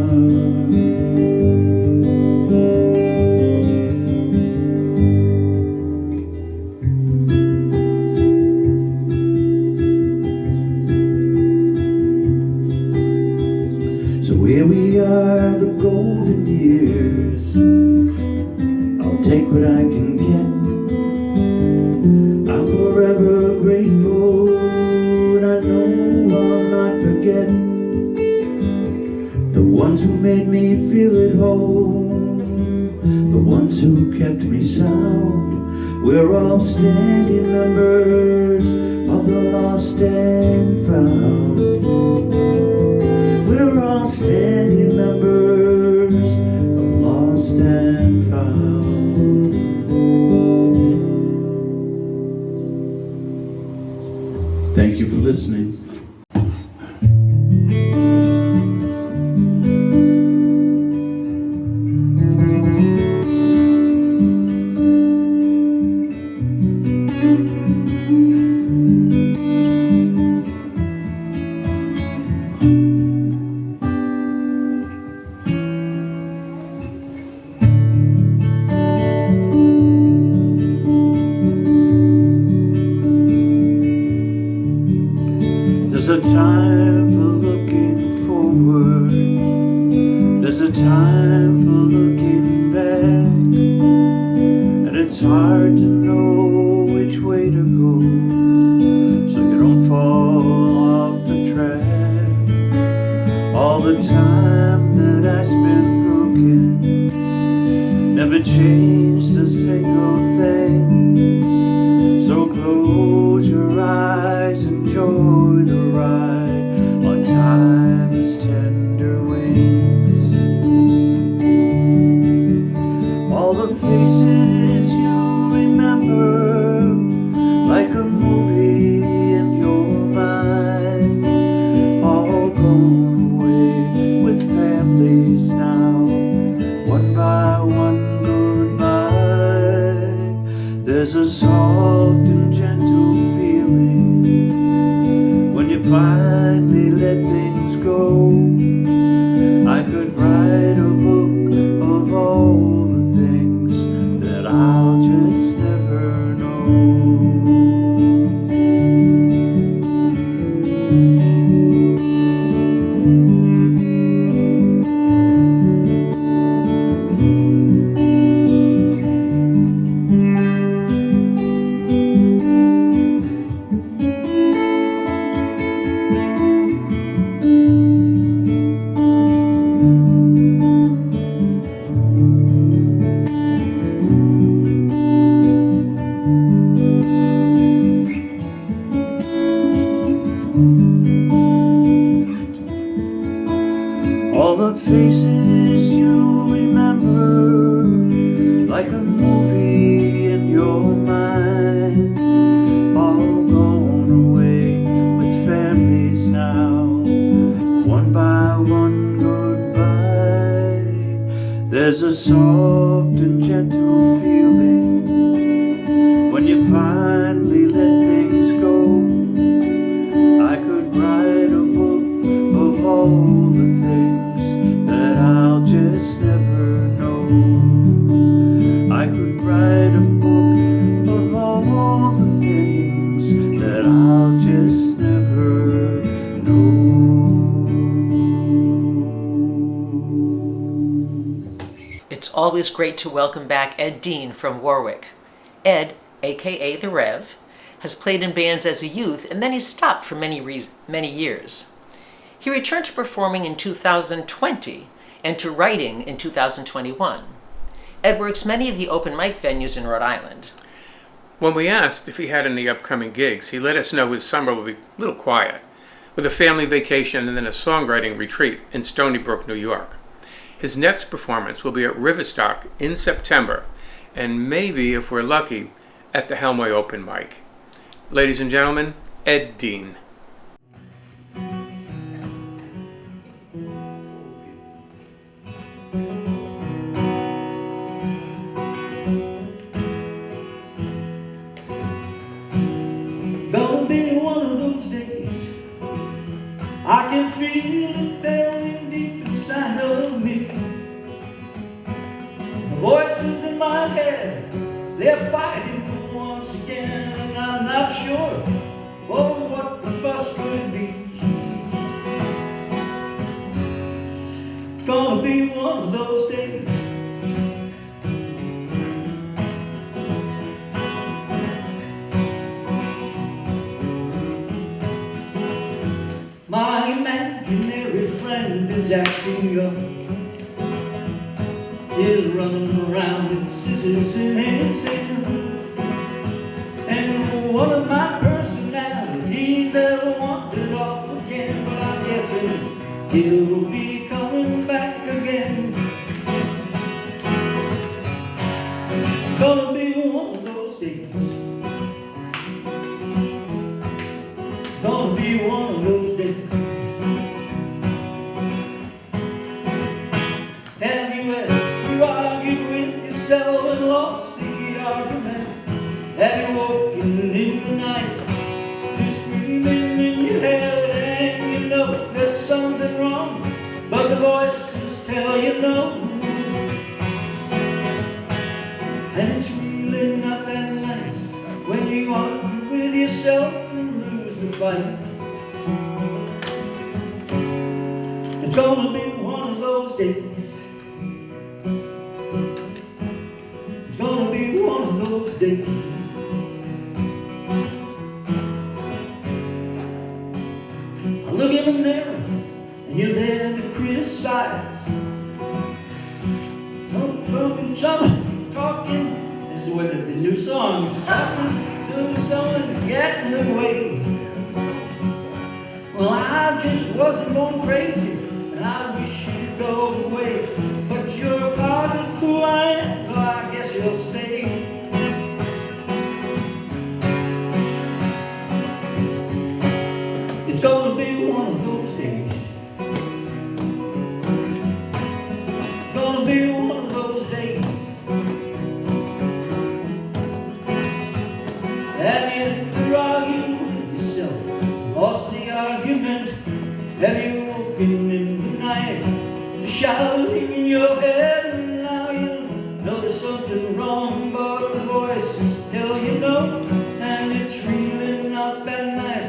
Here we are, the golden years, I'll take what I can get. I'm forever grateful, and I know I'll not forget the home, the ones who kept me sound. We're all standing members of the lost and found. We're all standing members of lost and found. Thank you for listening. There's a time for looking forward. There's a time for looking back. And it's hard to know which way to go, so you don't fall off the track. All the time that I spent broken never changed a single thing. So close your eyes, enjoy the ride on time's tender wings. All the faces you remember, like a movie in your mind, all gone away with families now, one by one goodbye. There's a soft and gentle feeling when you finally let things go. I could write a book of all the things that I'll just never know. All the faces you remember, like a movie in your mind, all gone away with families now, one by one goodbye. There's a soft and gentle feeling when you finally let things go. I could write a book of all the things that I'll just never know. I could write a book of all the things that I'll just never know. It's always great to welcome back Ed Dean from Warwick. Ed, aka The Rev, has played in bands as a youth and then he stopped for many years. He returned to performing in 2020 and to writing in 2021. Ed works many of the open mic venues in Rhode Island. When we asked if he had any upcoming gigs, he let us know his summer will be a little quiet, with a family vacation and then a songwriting retreat in Stony Brook, New York. His next performance will be at Riverstock in September, and maybe, if we're lucky, at the Helmway Open Mic. Ladies and gentlemen, Ed Dean. Gonna be one of those days I can feel it burying deep inside of me. The voices in my head, they're fighting once again, and I'm not sure what the fuss could be. It's gonna be one of those days. My imaginary friend is acting up. is running around with scissors in his hand. And one of my personalities has wandered off again, but I guess he'll be coming back again. It's gonna be one of those days. It's gonna be one of those days. Have you ever argued with yourself and lost the argument? Have you woken in the night to screaming in your head and you know there's something wrong, but the voices tell you no? And it's really not that nice when you argue with yourself and lose the fight. It's gonna be one of those days. It's gonna be one of those days. I look in the mirror and you're there to criticize. Some talking, this is what the new songs talking to someone to get in the way. Well, I just wasn't going crazy and I wish you'd go away, but you're part of who I am, so I guess you'll stay. It's gonna be one of those days. It's gonna be one of those days. Have you ever argued with yourself, lost the argument? Have you woken in the night, shouting in your head, and now you know there's something wrong, but the voices tell you no? And it's really not that nice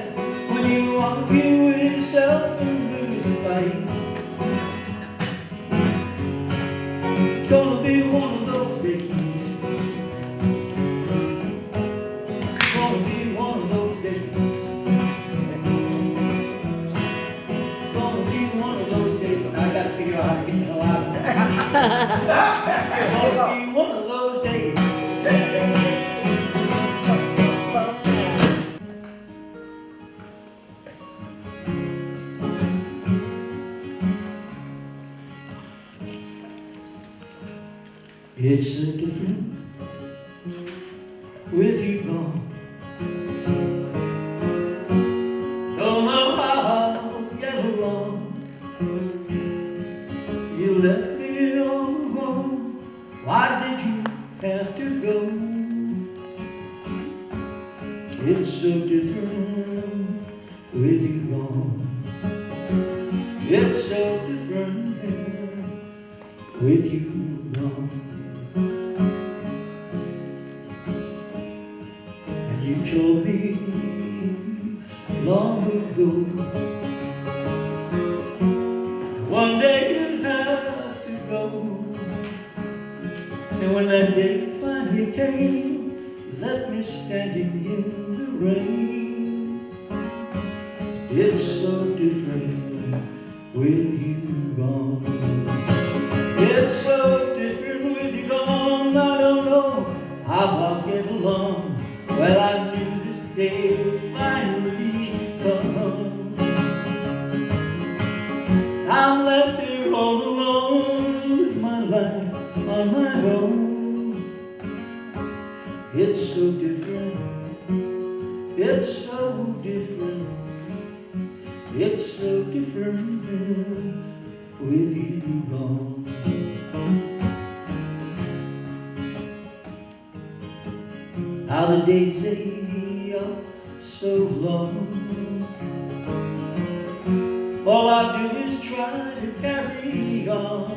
when you argue with yourself and lose the fight. It's gonna be one of those days. It's gonna be one of those days. It's gonna be one of those days. I gotta figure out how to get the hell out of there. It's gonna be one of those days. It's so different with you gone. Don't know how I'll get along. You left me all alone. Why did you have to go? It's so different with you gone. It's so different with you gone. You told me long ago one day you'd have to go. And when that day finally came, you left me standing in the rain. It's so different with you gone. It's so different with you gone. I don't know how I'll get along. Well, I knew this day would finally come. I'm left here all alone with my life on my own. It's so different. It's so different. It's so different with you gone. Now the days they are so long. All I do is try to carry on.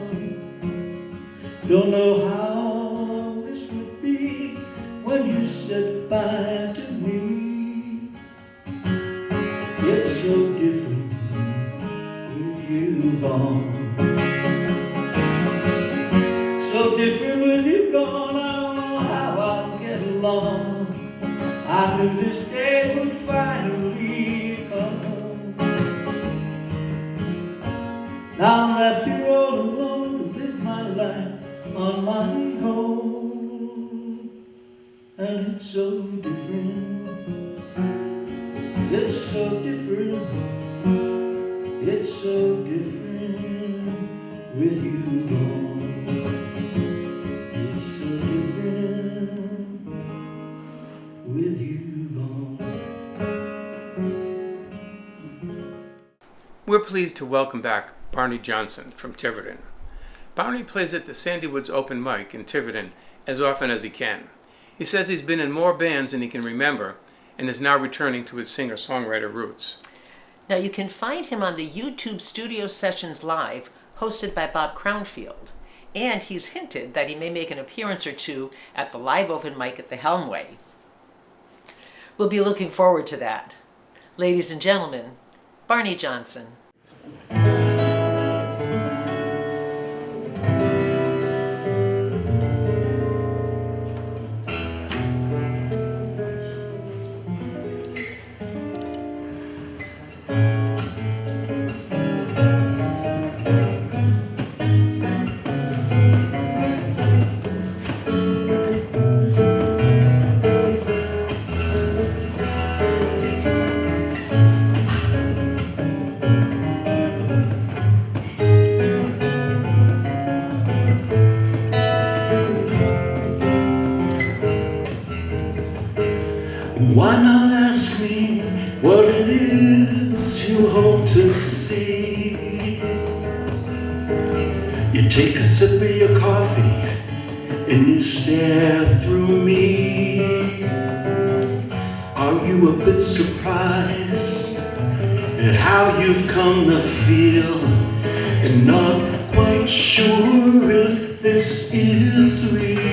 Don't know how this would be when you said bye to me. It's so different with you gone. So different with you gone. I don't know how I'll get along. I knew this day would finally come. Now I'm left here all alone to live my life on from my home, and it's so different. It's so different. It's so different with you gone. It's so different with you gone. We're pleased to welcome back Barney Johnson from Tiverton. Barney plays at the Sandy Woods Open Mic in Tiverton as often as he can. He says he's been in more bands than he can remember and is now returning to his singer-songwriter roots. Now you can find him on the YouTube Studio Sessions Live, hosted by Bob Crownfield. And he's hinted that he may make an appearance or two at the live open mic at the Helmway. We'll be looking forward to that. Ladies and gentlemen, Barney Johnson. Why not ask me what it is you hope to see? You take a sip of your coffee and you stare through me. Are you a bit surprised at how you've come to feel, and not quite sure if this is real?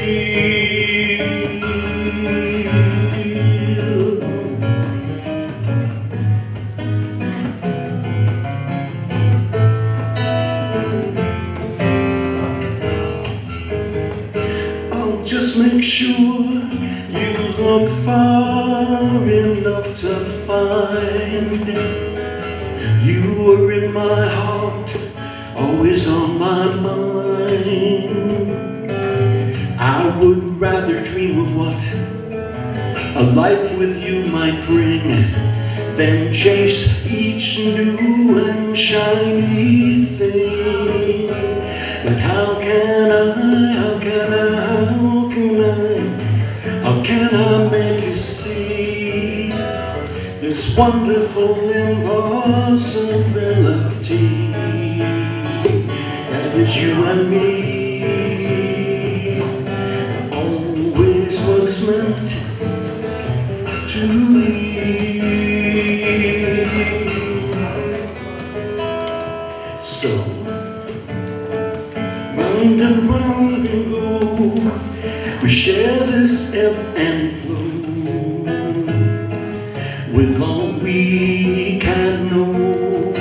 Just make sure you look far enough to find you are in my heart, always on my mind. I would rather dream of what a life with you might bring than chase each new and shiny thing. But how can I make you see this wonderful impossibility that is you and me? Always was meant to be. So round and round and go, we share this ebb and flow with all we can know.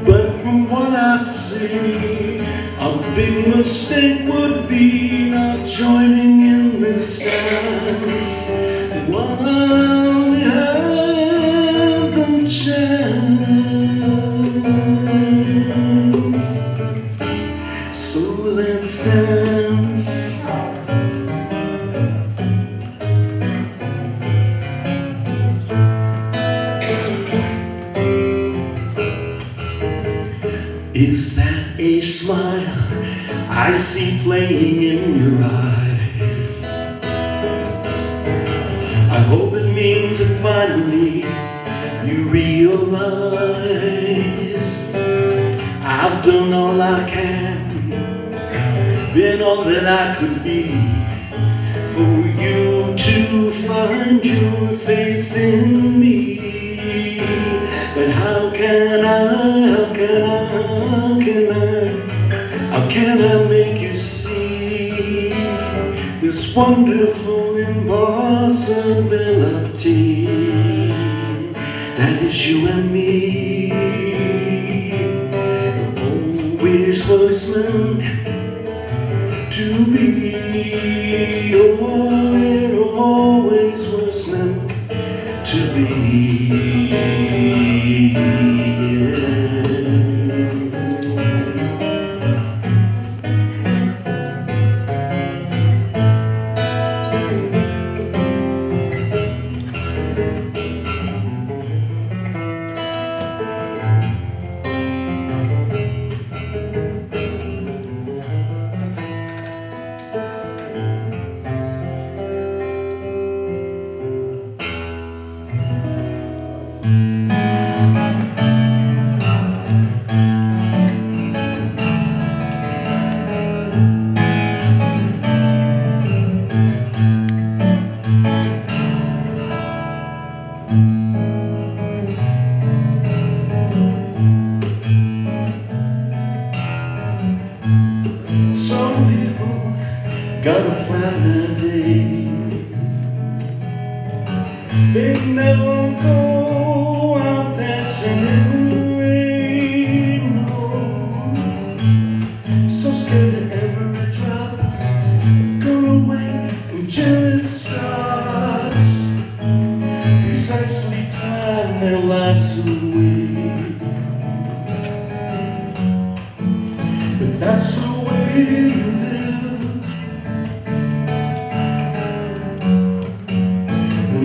But from what I see, a big mistake would be not joining in this dance while we have the chance. So let's dance. Is that a smile I see playing in your eyes? I hope it means that finally you realize I've done all I can, been all that I could be, for you to find your faith in me. But how can I make you see this wonderful impossibility that is you and me? Always was meant to be. Oh, it always was meant to be. Some people gotta plan their day. They never go out dancing in the rain. No. So scared of every drop, go away until it starts. Precisely plan their lives away. But that's the way you live,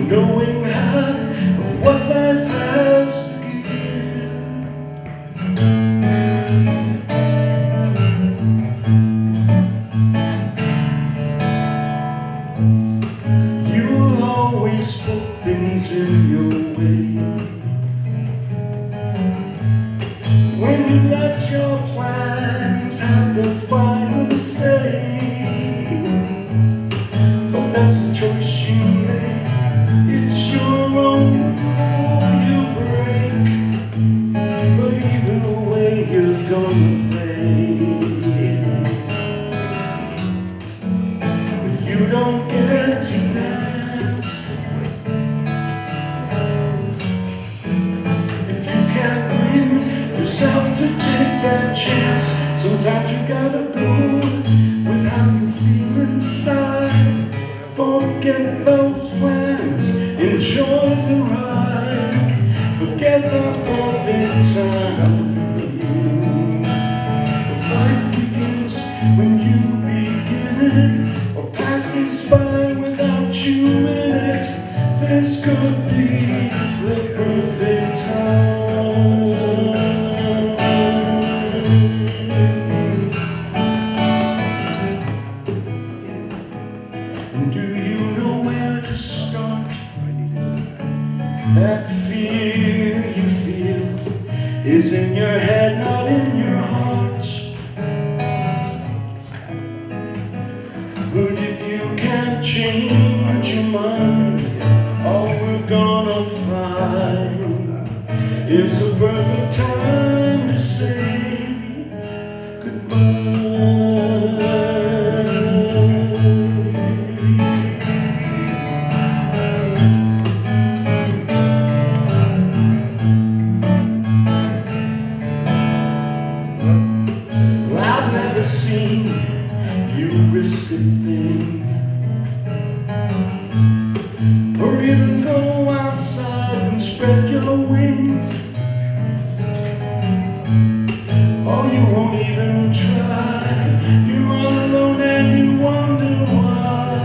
knowing half of what life has to give. You will always put things in your way. When you let your plans have the final say, but that's a choice you make. It's your own rule you break. But either way you're gonna play. But you don't get to dance if you can't bring yourself to take that chance. Sometimes you gotta go with how you feel inside. Forget those plans, enjoy the ride. Forget the perfect time. Life begins when you begin it, or passes by without you in it. This could be the perfect time. And do you know where to start? That fear you feel is in your head, not in your heart. But if you can't change your mind, all we're gonna find is a perfect time to say goodbye. I've never seen you risk a thing, or even go outside and spread your wings. Oh, you won't even try. You're all alone and you wonder why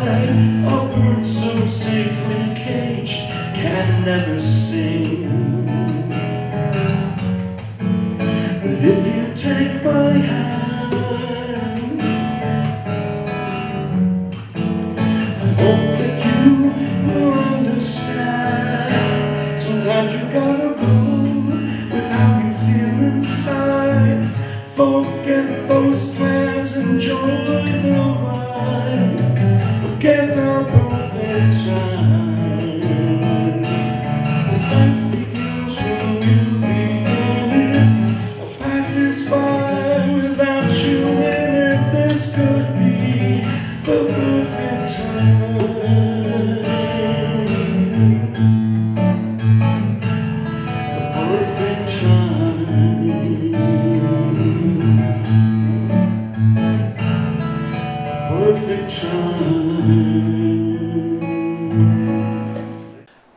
a bird so safely caged can never sing. But if you take my hand, I hope that you will understand. Sometimes you gotta go with how you feel inside. Forget those plans, enjoy the ride. Forget the perfect time. Life begins when you begin it, or passes by without you in it. This could be the perfect time. The perfect time. Perfect time.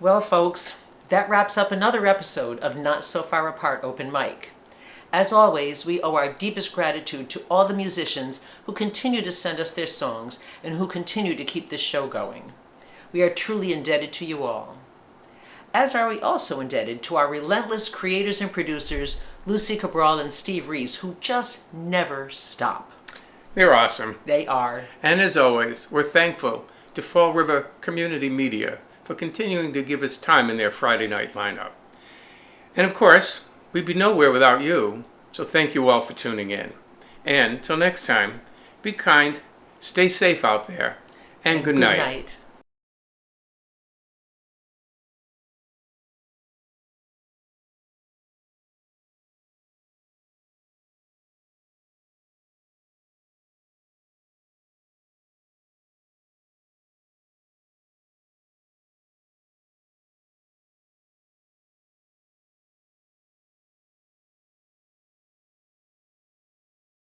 Well, folks, that wraps up another episode of Not So Far Apart Open Mic. As always, we owe our deepest gratitude to all the musicians who continue to send us their songs and who continue to keep this show going. We are truly indebted to you all. As are we also indebted to our relentless creators and producers, Lucy Cabral and Steve Reese, who just never stop. They're awesome. They are. And as always, we're thankful to Fall River Community Media for continuing to give us time in their Friday night lineup. And of course, we'd be nowhere without you, so thank you all for tuning in. And till next time, be kind, stay safe out there, and good night.